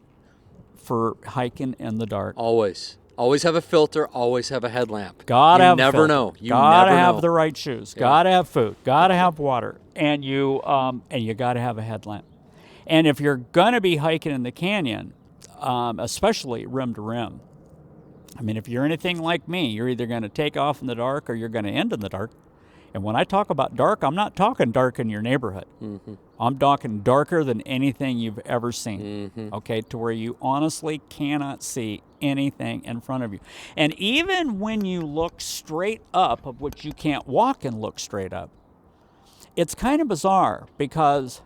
for hiking in the dark. Always have a filter. Always have a headlamp. You never know. You gotta never have know. the right shoes. Yeah. Gotta have food. Gotta have water, and you gotta have a headlamp. And if you're gonna be hiking in the canyon, especially rim to rim, I mean, if you're anything like me, you're either going to take off in the dark or you're going to end in the dark. And when I talk about dark, I'm not talking dark in your neighborhood. Mm-hmm. I'm talking darker than anything you've ever seen, okay, to where you honestly cannot see anything in front of you. And even when you look straight up, of which you can't walk and look straight up, it's kind of bizarre because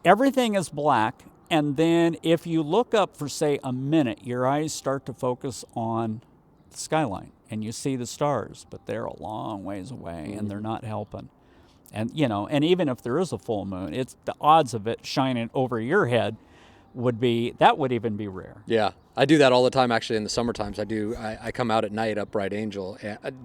everything is black. And then if you look up for, say, a minute, your eyes start to focus on the skyline and you see the stars, but they're a long ways away and they're not helping. And, and even if there is a full moon, it's the odds of it shining over your head would even be rare. Yeah. I do that all the time, actually, in the summer times. I come out at night up Bright Angel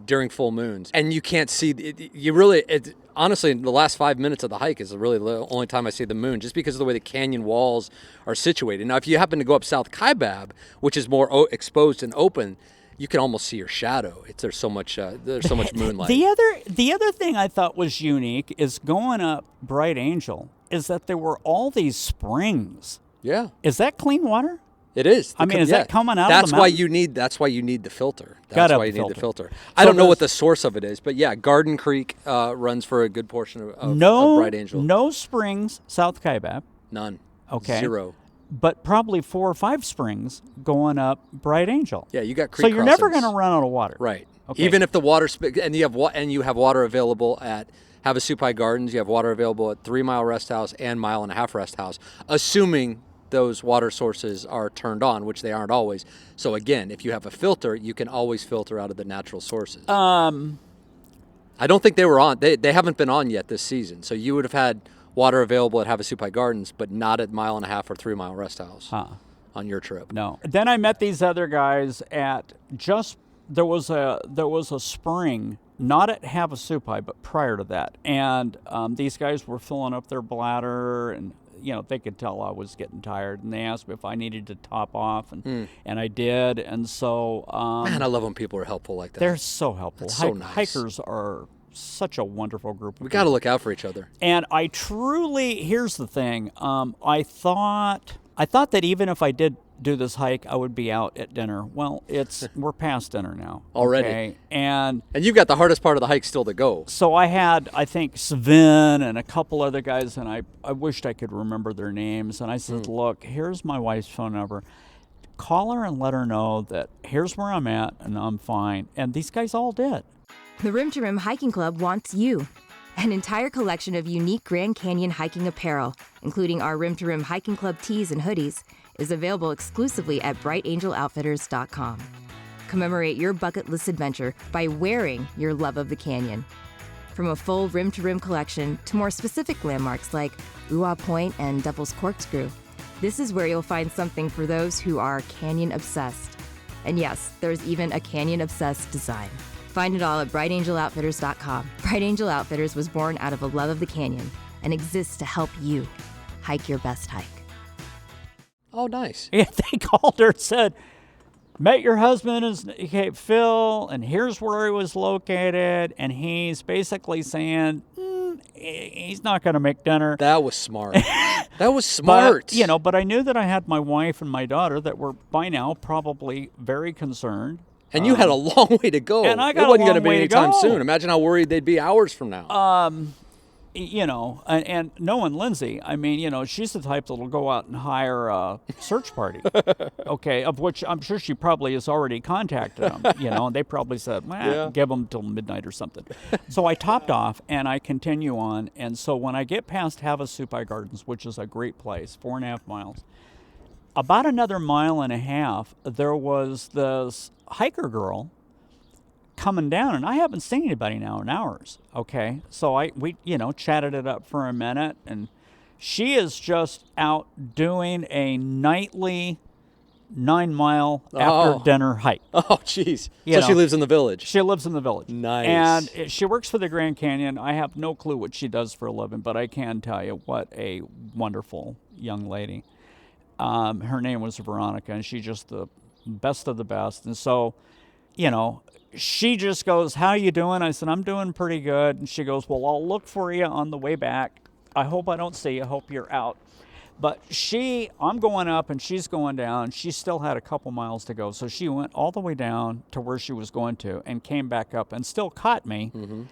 during full moons, and you can't see it. Honestly, the last 5 minutes of the hike is really the only time I see the moon, just because of the way the canyon walls are situated. Now, if you happen to go up South Kaibab, which is more exposed and open, you can almost see your shadow. There's so much moonlight. The other thing I thought was unique is going up Bright Angel is that there were all these springs. Yeah. Is that clean water? It is. Is that coming out of the mountain? That's why you need the filter. The filter. I don't know what the source of it is, but yeah, Garden Creek runs for a good portion of Bright Angel. No springs, South Kaibab. None. Okay. 0. But probably 4 or 5 springs going up Bright Angel. Yeah, you got creek So you're crossings. never going to run out of water. Right. Okay. Even if the water and you have water available at Havasupai Gardens, you have water available at 3 Mile Rest House and 1.5 Mile Rest House, assuming those water sources are turned on, which they aren't always. So again, if you have a filter, you can always filter out of the natural sources. I don't think they were on. They haven't been on yet this season. So you would have had water available at Havasupai Gardens, but not at 1.5 Mile or 3 Mile Rest House. Huh. on your trip. No. Then I met these other guys at there was a spring, not at Havasupai, but prior to that. And these guys were filling up their bladder, and they could tell I was getting tired, and they asked me if I needed to top off, and I did. And so man, I love when people are helpful like that. They're so helpful. That's so nice. Hikers are such a wonderful group of We got to look out for each other. And I truly, here's the thing, I thought that even if I did do this hike, I would be out at dinner. Well, we're past dinner now. Already. Okay? And you've got the hardest part of the hike still to go. so I had, I think, Sven and a couple other guys, and I wished I could remember their names. And I said, look, here's my wife's phone number. Call her and let her know that here's where I'm at and I'm fine. And these guys all did. The Rim to Rim Hiking Club wants you. An entire collection of unique Grand Canyon hiking apparel, including our Rim to Rim Hiking Club tees and hoodies, is available exclusively at brightangeloutfitters.com. Commemorate your bucket list adventure by wearing your love of the canyon. From a full Rim to Rim collection to more specific landmarks like Uwa Point and Devil's Corkscrew, this is where you'll find something for those who are canyon obsessed. And yes, there's even a canyon obsessed design. Find it all at brightangeloutfitters.com. Bright Angel Outfitters was born out of a love of the canyon and exists to help you hike your best hike. Oh, nice. Yeah, they called her and said, met your husband is Phil, and here's where he was located, and he's basically saying he's not going to make dinner. That was smart. That was smart. But I knew that I had my wife and my daughter that were by now probably very concerned. And you had a long way to go. And I got it wasn't a long going to be way to anytime go. soon. Imagine how worried they'd be hours from now. And knowing Lindsay, I mean, she's the type that'll go out and hire a search party, okay, of which I'm sure she probably has already contacted them, and they probably said, give them till midnight or something. So I topped off, and I continue on, and so when I get past Havasupai Gardens, which is a great place, 4.5 miles, about another 1.5 miles, there was this hiker girl coming down, and I haven't seen anybody now in hours. Okay, so we chatted it up for a minute, and she is just out doing a nightly 9-mile after dinner hike. Oh, jeez. So she lives in the village. She lives in the village. Nice. And she works for the Grand Canyon. I have no clue what she does for a living, but I can tell you what a wonderful young lady. Her name was Veronica, and she's just the best of the best. And so, she just goes, how you doing? I said, I'm doing pretty good. And she goes, well, I'll look for you on the way back. I hope I don't see you. I hope you're out. But I'm going up and she's going down. She still had a couple miles to go. So she went all the way down to where she was going to and came back up and still caught me. Mm-hmm.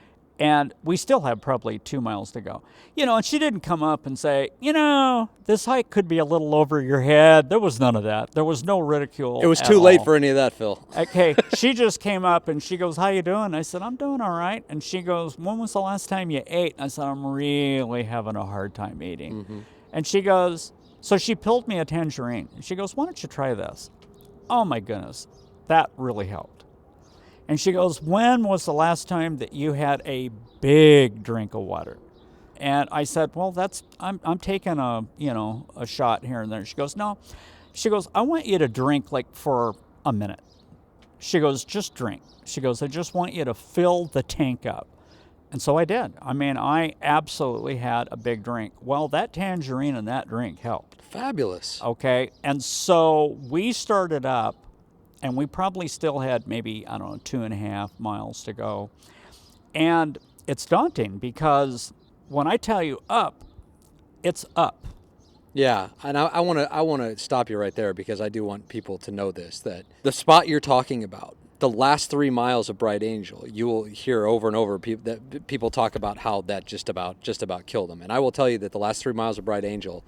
And we still have probably 2 miles to go. And she didn't come up and say, this hike could be a little over your head. There was none of that. There was no ridicule. It was too late for any of that, Phil. Okay. She just came up and she goes, how you doing? I said, I'm doing all right. And she goes, when was the last time you ate? I said, I'm really having a hard time eating. Mm-hmm. And she goes, so she peeled me a tangerine. And she goes, why don't you try this? Oh, my goodness. That really helped. And she goes, when was the last time that you had a big drink of water? And I said, well, I'm taking a shot here and there. She goes, no. She goes, I want you to drink like for a minute. She goes, just drink. She goes, I just want you to fill the tank up. And so I did. I mean, I absolutely had a big drink. Well, that tangerine and that drink helped. Fabulous. Okay. And so we started up. And we probably still had maybe, 2.5 miles to go. And it's daunting because when I tell you up, it's up. Yeah, and I want to stop you right there because I do want people to know this, that the spot you're talking about, the last 3 miles of Bright Angel, you will hear over and over that people talk about how that just about killed them. And I will tell you that the last 3 miles of Bright Angel,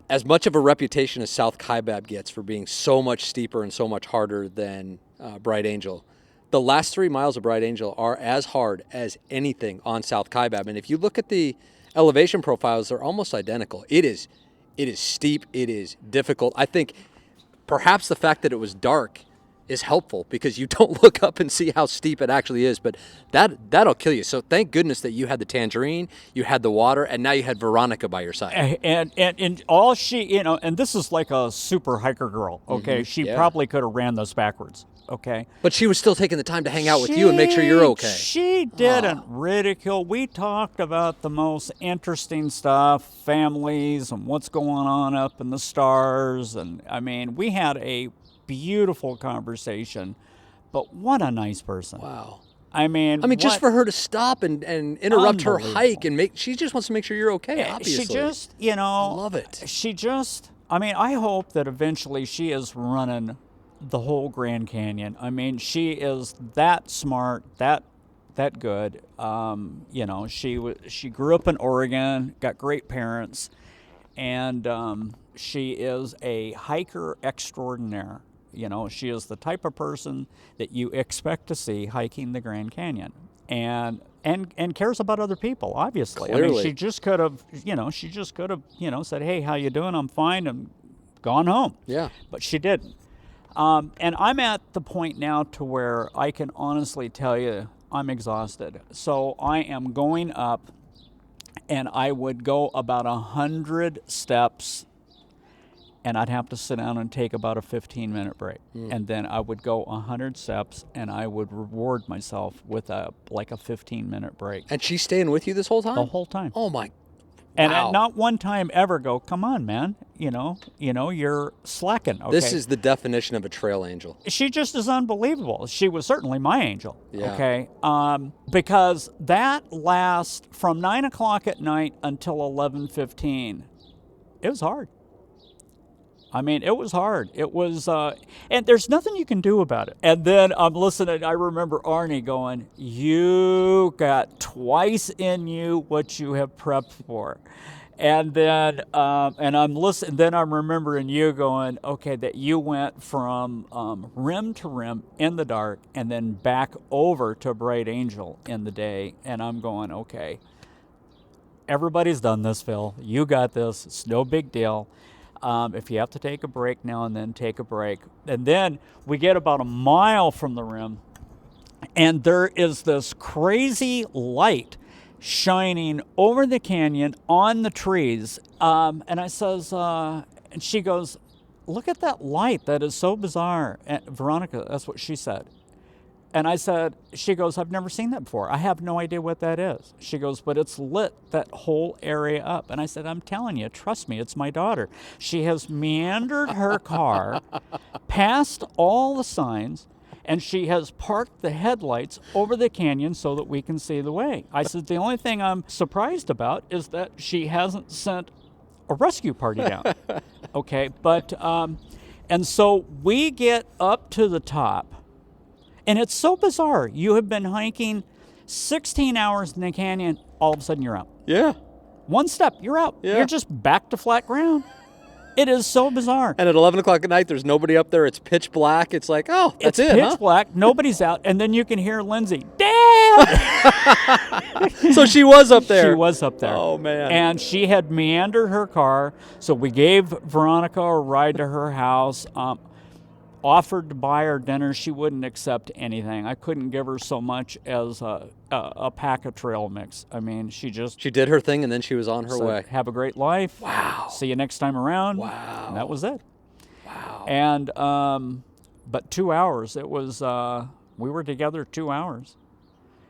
as much of a reputation as South Kaibab gets for being so much steeper and so much harder than Bright Angel, the last 3 miles of Bright Angel are as hard as anything on South Kaibab. And if you look at the elevation profiles, they're almost identical. It is steep. It is difficult. I think perhaps the fact that it was dark is helpful because you don't look up and see how steep it actually is, but that'll kill you. So thank goodness that you had the tangerine, you had the water, and now you had Veronica by your side. And all she, and this is like a super hiker girl, okay? She yeah. probably could have ran this backwards, okay? But she was still taking the time to hang out with you and make sure you're okay. She didn't ridicule. We talked about the most interesting stuff, families and what's going on up in the stars. And I mean, we had a beautiful conversation, but what a nice person. Wow. I mean, just for her to stop and interrupt her hike and she just wants to make sure you're okay, obviously. She just, I love it. I hope that eventually she is running the whole Grand Canyon. I mean, she is that smart, that good. She grew up in Oregon, got great parents, and she is a hiker extraordinaire. She is the type of person that you expect to see hiking the Grand Canyon, and cares about other people. Obviously, Clearly. I mean, she just could have, said, "Hey, how you doing? I'm fine," and gone home. Yeah. But she didn't. And I'm at the point now to where I can honestly tell you I'm exhausted. So I am going up, and I would go about 100 steps. And I'd have to sit down and take about a 15-minute break. And then I would go 100 steps, and I would reward myself with a 15-minute break. And she's staying with you this whole time? The whole time. Oh, my. And wow. not one time ever go, come on, man, you're slacking. Okay? This is the definition of a trail angel. She just is unbelievable. She was certainly my angel. Yeah. Okay. Because that lasts from 9 o'clock at night until 11:15. It was hard. I mean, it was hard. It was, and there's nothing you can do about it. And then I'm listening. I remember Arnie going, "You got twice in you what you have prepped for." And then, and I'm listening. Then I'm remembering you going, "Okay, that you went from rim to rim in the dark, and then back over to Bright Angel in the day." And I'm going, "Okay, everybody's done this, Phil. You got this. It's no big deal. If you have to take a break now and then, take a break." And then we get about a mile from the rim, and there is this crazy light shining over the canyon on the trees. And I says, and she goes, "Look at that light. That is so bizarre." And Veronica, that's what she said. And I said, she goes, "I've never seen that before. I have no idea what that is." She goes, "But it's lit that whole area up." And I said, "I'm telling you, trust me, it's my daughter. She has meandered her car past all the signs, and she has parked the headlights over the canyon so that we can see the way." I said, "The only thing I'm surprised about is that she hasn't sent a rescue party down." Okay, but, and so we get up to the top. And it's so bizarre. You have been hiking 16 hours in the canyon, all of a sudden you're out. Yeah. One step, you're out. Yeah. You're just back to flat ground. It is so bizarre. And at 11 o'clock at night, there's nobody up there. It's pitch black. It's like, oh, that's it's it, pitch black. Nobody's out. And then you can hear Lindsay, "Dad!" So she was up there. She was up there. Oh, man. And she had meandered her car. So we gave Veronica a ride to her house. Offered to buy her dinner. She wouldn't accept anything. I couldn't give her so much as a pack of trail mix. I mean, she did her thing, and then she was on her said, way. "Have a great life. Wow. See you next time around." Wow. And that was it. Wow. And but 2 hours. It was we were together 2 hours,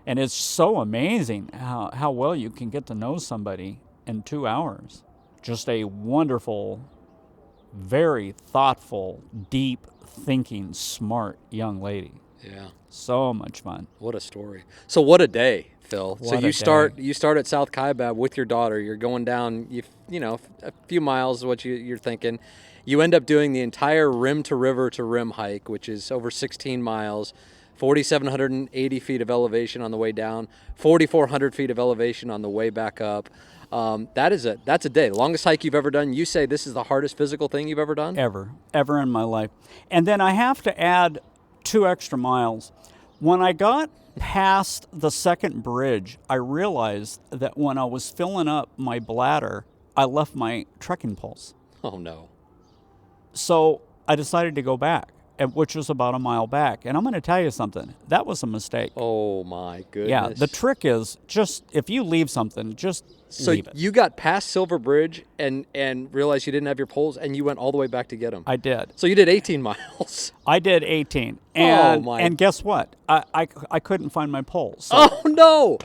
and it's so amazing how well you can get to know somebody in 2 hours. Just a wonderful, very thoughtful, deep thinking, smart young lady. Yeah. So much fun. What a story. So what a day, Phil. What so a you start at South Kaibab with your daughter. You're going down, a few miles is what you're thinking. You end up doing the entire Rim2River to Rim hike, which is over 16 miles, 4,780 feet of elevation on the way down, 4,400 feet of elevation on the way back up. That's a day. The longest hike you've ever done. You say this is the hardest physical thing you've ever done? Ever in my life. And then I have to add 2 extra miles. When I got past the second bridge, I realized that when I was filling up my bladder, I left my trekking poles. Oh, no. So I decided to go back. which was about a mile back. And I'm going to tell you something. That was a mistake. Oh, my goodness. Yeah, the trick is just if you leave something, just leave it. You got past Silver Bridge and realized you didn't have your poles, and you went all the way back to get them. I did. So you did 18 miles. I did 18. And guess what? I couldn't find my poles. So. Oh, no.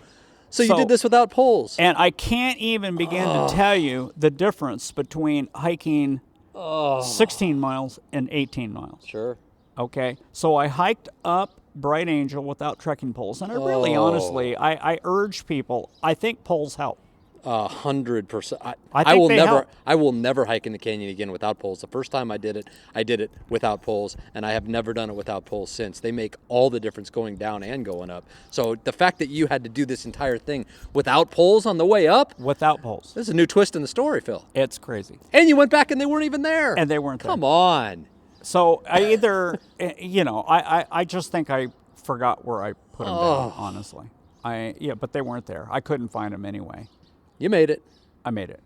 So you did this without poles. And I can't even begin to tell you the difference between hiking 16 miles and 18 miles. Sure. Okay. So I hiked up Bright Angel without trekking poles. And I really, honestly, I urge people, I think poles help. 100%. I will never hike in the canyon again without poles. The first time I did it without poles, and I have never done it without poles since. They make all the difference going down and going up. So the fact that you had to do this entire thing without poles on the way up, Without poles. this is a new twist in the story, Phil. It's crazy. And you went back and they weren't even there. And they weren't there. Come on. So I either, I just think I forgot where I put them down, honestly. But they weren't there. I couldn't find them anyway. You made it. I made it,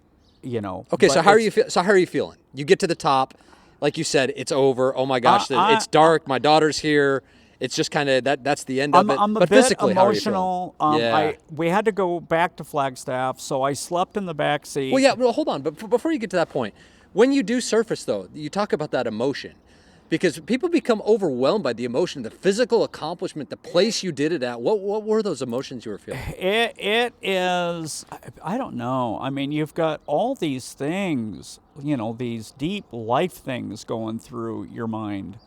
Okay, so how are you feeling? You get to the top, like you said, it's over. Oh my gosh, it's dark. My daughter's here. It's just kind of that's the end of it. I'm a but bit physically, emotional. How are you feeling? We had to go back to Flagstaff, so I slept in the back seat. Well, yeah. Well, hold on. But before you get to that point, when you do surface, though, you talk about that emotion. Because people become overwhelmed by the emotion, the physical accomplishment, the place you did it at. What were those emotions you were feeling? It is, I don't know. I mean, you've got all these things, these deep life things going through your mind.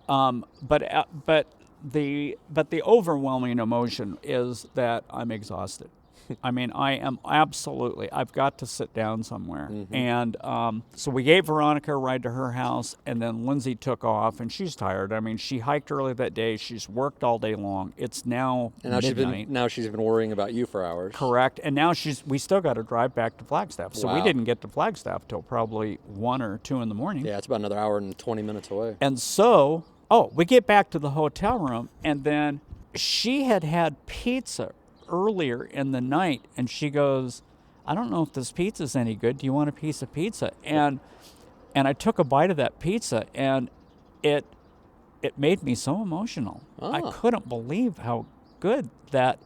But the overwhelming emotion is that I'm exhausted. I mean, I am absolutely, I've got to sit down somewhere. Mm-hmm. And so we gave Veronica a ride to her house, and then Lindsay took off, and she's tired. I mean, she hiked early that day. She's worked all day long. It's now midnight. She's been worrying about you for hours. Correct. And now we still got to drive back to Flagstaff. So we Wow. didn't get to Flagstaff till probably 1 or 2 in the morning. Yeah, it's about another hour and 20 minutes away. And so, we get back to the hotel room, and then she had pizza earlier in the night, and she goes, I don't know if this pizza's any good. Do you want a piece of pizza? And I took a bite of that pizza, and it made me so emotional. I couldn't believe how good that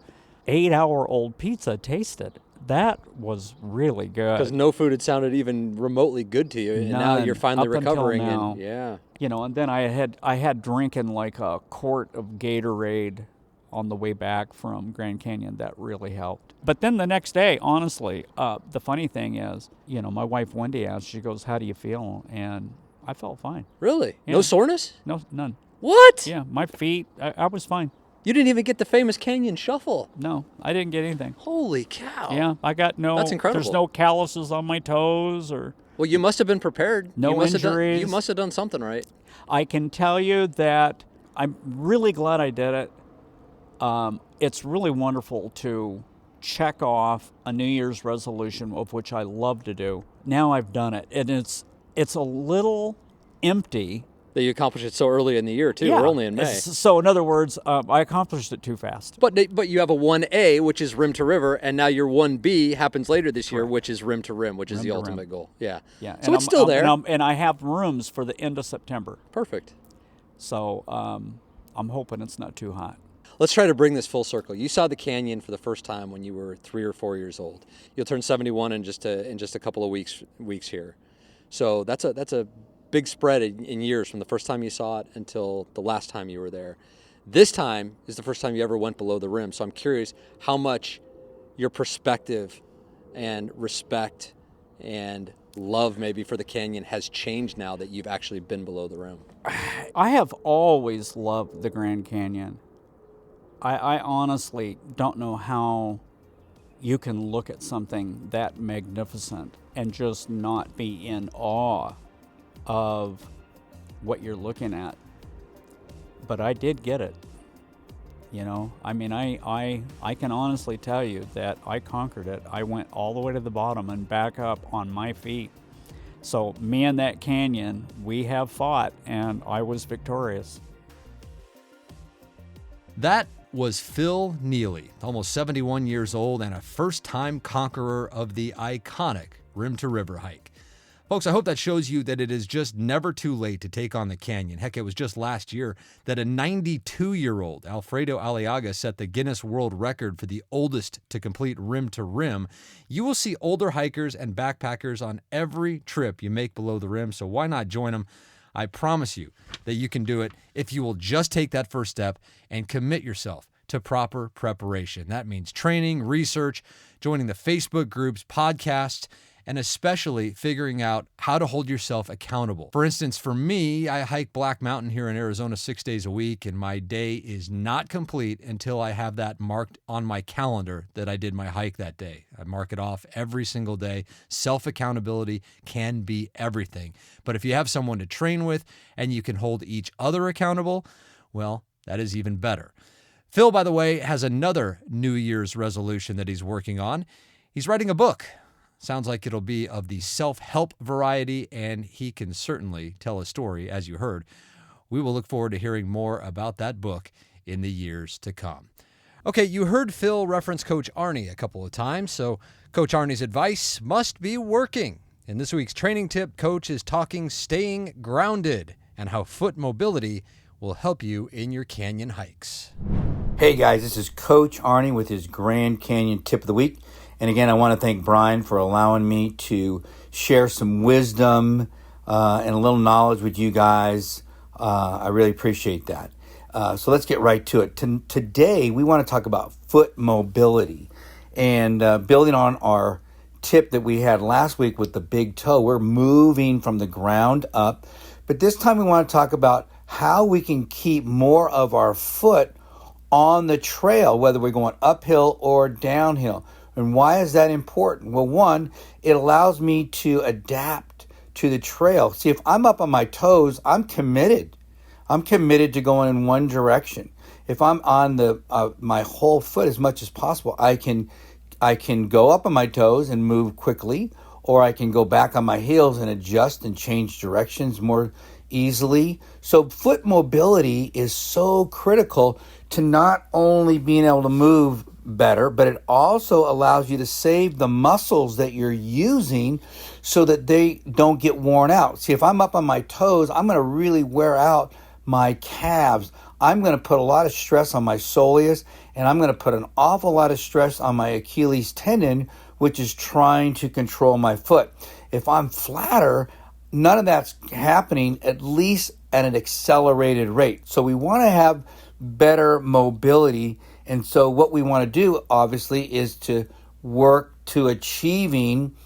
8-hour-old pizza tasted. That was really good. Because no food had sounded even remotely good to you, and now you're finally up until recovering. now. And yeah, and then I had drinking like a quart of Gatorade on the way back from Grand Canyon. That really helped. But then the next day, honestly, the funny thing is, my wife Wendy asked, she goes, how do you feel? And I felt fine. Really? Yeah. No soreness? No, none. What? Yeah, my feet, I was fine. You didn't even get the famous Canyon Shuffle. No, I didn't get anything. Holy cow. Yeah, I got That's incredible. There's no calluses on my toes or... Well, you must have been prepared. No injuries. You must have done something right. I can tell you that I'm really glad I did it. It's really wonderful to check off a New Year's resolution, of which I love to do. Now I've done it, and it's a little empty. That you accomplished it so early in the year, too. Yeah. We're only in May. So in other words, I accomplished it too fast. But you have a 1A, which is Rim2River, and now your 1B happens later this year, which is Rim2Rim, which is the ultimate goal. Yeah. Yeah. So it's still there. And I have rooms for the end of September. Perfect. So I'm hoping it's not too hot. Let's try to bring this full circle. You saw the canyon for the first time when you were 3 or 4 years old. You'll turn 71 in just a couple of weeks here. So that's a big spread in years from the first time you saw it until the last time you were there. This time is the first time you ever went below the rim. So I'm curious how much your perspective and respect and love maybe for the canyon has changed now that you've actually been below the rim. I have always loved the Grand Canyon. I honestly don't know how you can look at something that magnificent and just not be in awe of what you're looking at. But I did get it. I mean, I can honestly tell you that I conquered it. I went all the way to the bottom and back up on my feet. So me and that canyon, we have fought, and I was victorious. That was Phil Neely, almost 71 years old and a first-time conqueror of the iconic Rim2River hike. Folks, I hope that shows you that it is just never too late to take on the canyon. Heck, it was just last year that a 92-year-old, Alfredo Aliaga, set the Guinness World Record for the oldest to complete rim to rim. You will see older hikers and backpackers on every trip you make below the rim, so why not join them? I promise you that you can do it if you will just take that first step and commit yourself to proper preparation. That means training, research, joining the Facebook groups, podcasts, and especially figuring out how to hold yourself accountable. For instance, for me, I hike Black Mountain here in Arizona 6 days a week, and my day is not complete until I have that marked on my calendar that I did my hike that day. I mark it off every single day. Self-accountability can be everything. But if you have someone to train with and you can hold each other accountable, well, that is even better. Phil, by the way, has another New Year's resolution that he's working on. He's writing a book. Sounds like it'll be of the self-help variety, and he can certainly tell a story, as you heard. We will look forward to hearing more about that book in the years to come. Okay, you heard Phil reference Coach Arnie a couple of times, so Coach Arnie's advice must be working. In this week's training tip, Coach is talking staying grounded and how foot mobility will help you in your canyon hikes. Hey guys, this is Coach Arnie with his Grand Canyon Tip of the Week. And again, I want to thank Brian for allowing me to share some wisdom and a little knowledge with you guys. I really appreciate that. So let's get right to it. Today, we want to talk about foot mobility. And building on our tip that we had last week with the big toe, we're moving from the ground up. But this time we want to talk about how we can keep more of our foot on the trail, whether we're going uphill or downhill. And why is that important? Well, one, it allows me to adapt to the trail. See, if I'm up on my toes, I'm committed. I'm committed to going in one direction. If I'm on my whole foot as much as possible, I can go up on my toes and move quickly, or I can go back on my heels and adjust and change directions more easily. So foot mobility is so critical to not only being able to move better, but it also allows you to save the muscles that you're using so that they don't get worn out. See, if I'm up on my toes, I'm going to really wear out my calves. I'm going to put a lot of stress on my soleus, and I'm going to put an awful lot of stress on my Achilles tendon, which is trying to control my foot. If I'm flatter, none of that's happening, at least at an accelerated rate. So we want to have better mobility. And so what we want to do, obviously, is to work to achieving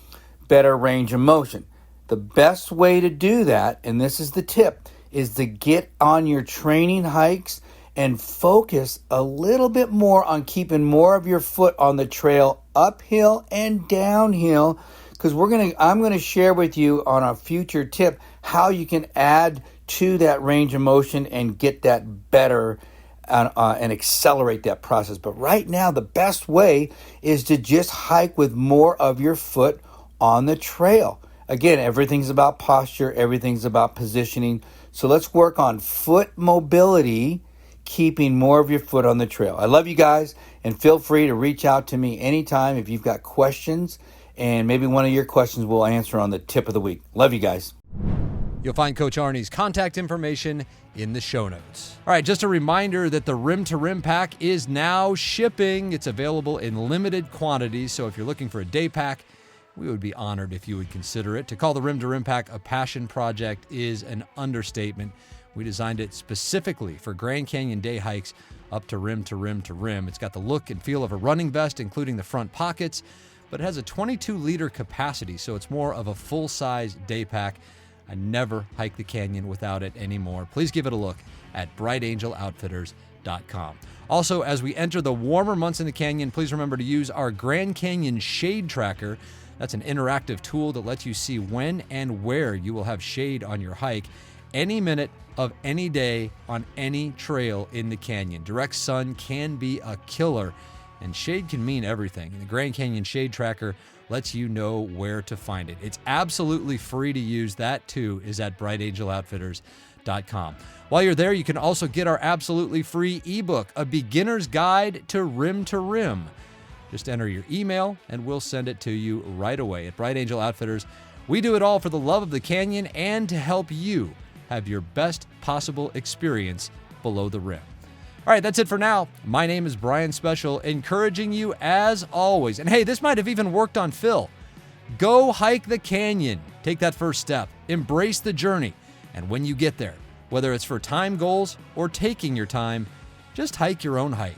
better range of motion. The best way to do that, and this is the tip, is to get on your training hikes and focus a little bit more on keeping more of your foot on the trail uphill and downhill, because I'm going to share with you on a future tip how you can add to that range of motion and get that better and accelerate that process. But right now, the best way is to just hike with more of your foot on the trail. Again, everything's about posture, everything's about positioning. So let's work on foot mobility, keeping more of your foot on the trail. I love you guys, and feel free to reach out to me anytime if you've got questions, and maybe one of your questions we'll answer on the tip of the week. Love you guys. You'll find Coach Arnie's contact information in the show notes. All right, just a reminder that the Rim to Rim pack is now shipping. It's available in limited quantities, so if you're looking for a day pack, we would be honored if you would consider it. To call the Rim to Rim pack a passion project is an understatement. We designed it specifically for Grand Canyon day hikes up to rim to rim to rim. It's got the look and feel of a running vest, including the front pockets, but it has a 22-liter capacity, so it's more of a full-size day pack. I never hike the canyon without it anymore. Please give it a look at brightangeloutfitters.com. Also, as we enter the warmer months in the canyon, please remember to use our Grand Canyon Shade Tracker. That's an interactive tool that lets you see when and where you will have shade on your hike any minute of any day on any trail in the canyon. Direct sun can be a killer, and shade can mean everything. And the Grand Canyon Shade Tracker lets you know where to find it. It's absolutely free to use. That too is at brightangeloutfitters.com. While you're there, you can also get our absolutely free ebook, A Beginner's Guide to Rim to Rim. Just enter your email and we'll send it to you right away. At Bright Angel Outfitters, We do it all for the love of the canyon and to help you have your best possible experience below the rim. All right, that's it for now. My name is Brian Special, encouraging you as always. And hey, this might have even worked on Phil. Go hike the canyon. Take that first step. Embrace the journey. And when you get there, whether it's for time goals or taking your time, just hike your own hike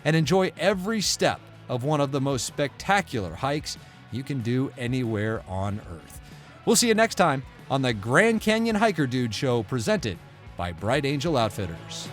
and enjoy every step of one of the most spectacular hikes you can do anywhere on Earth. We'll see you next time on the Grand Canyon Hiker Dude Show, presented by Bright Angel Outfitters.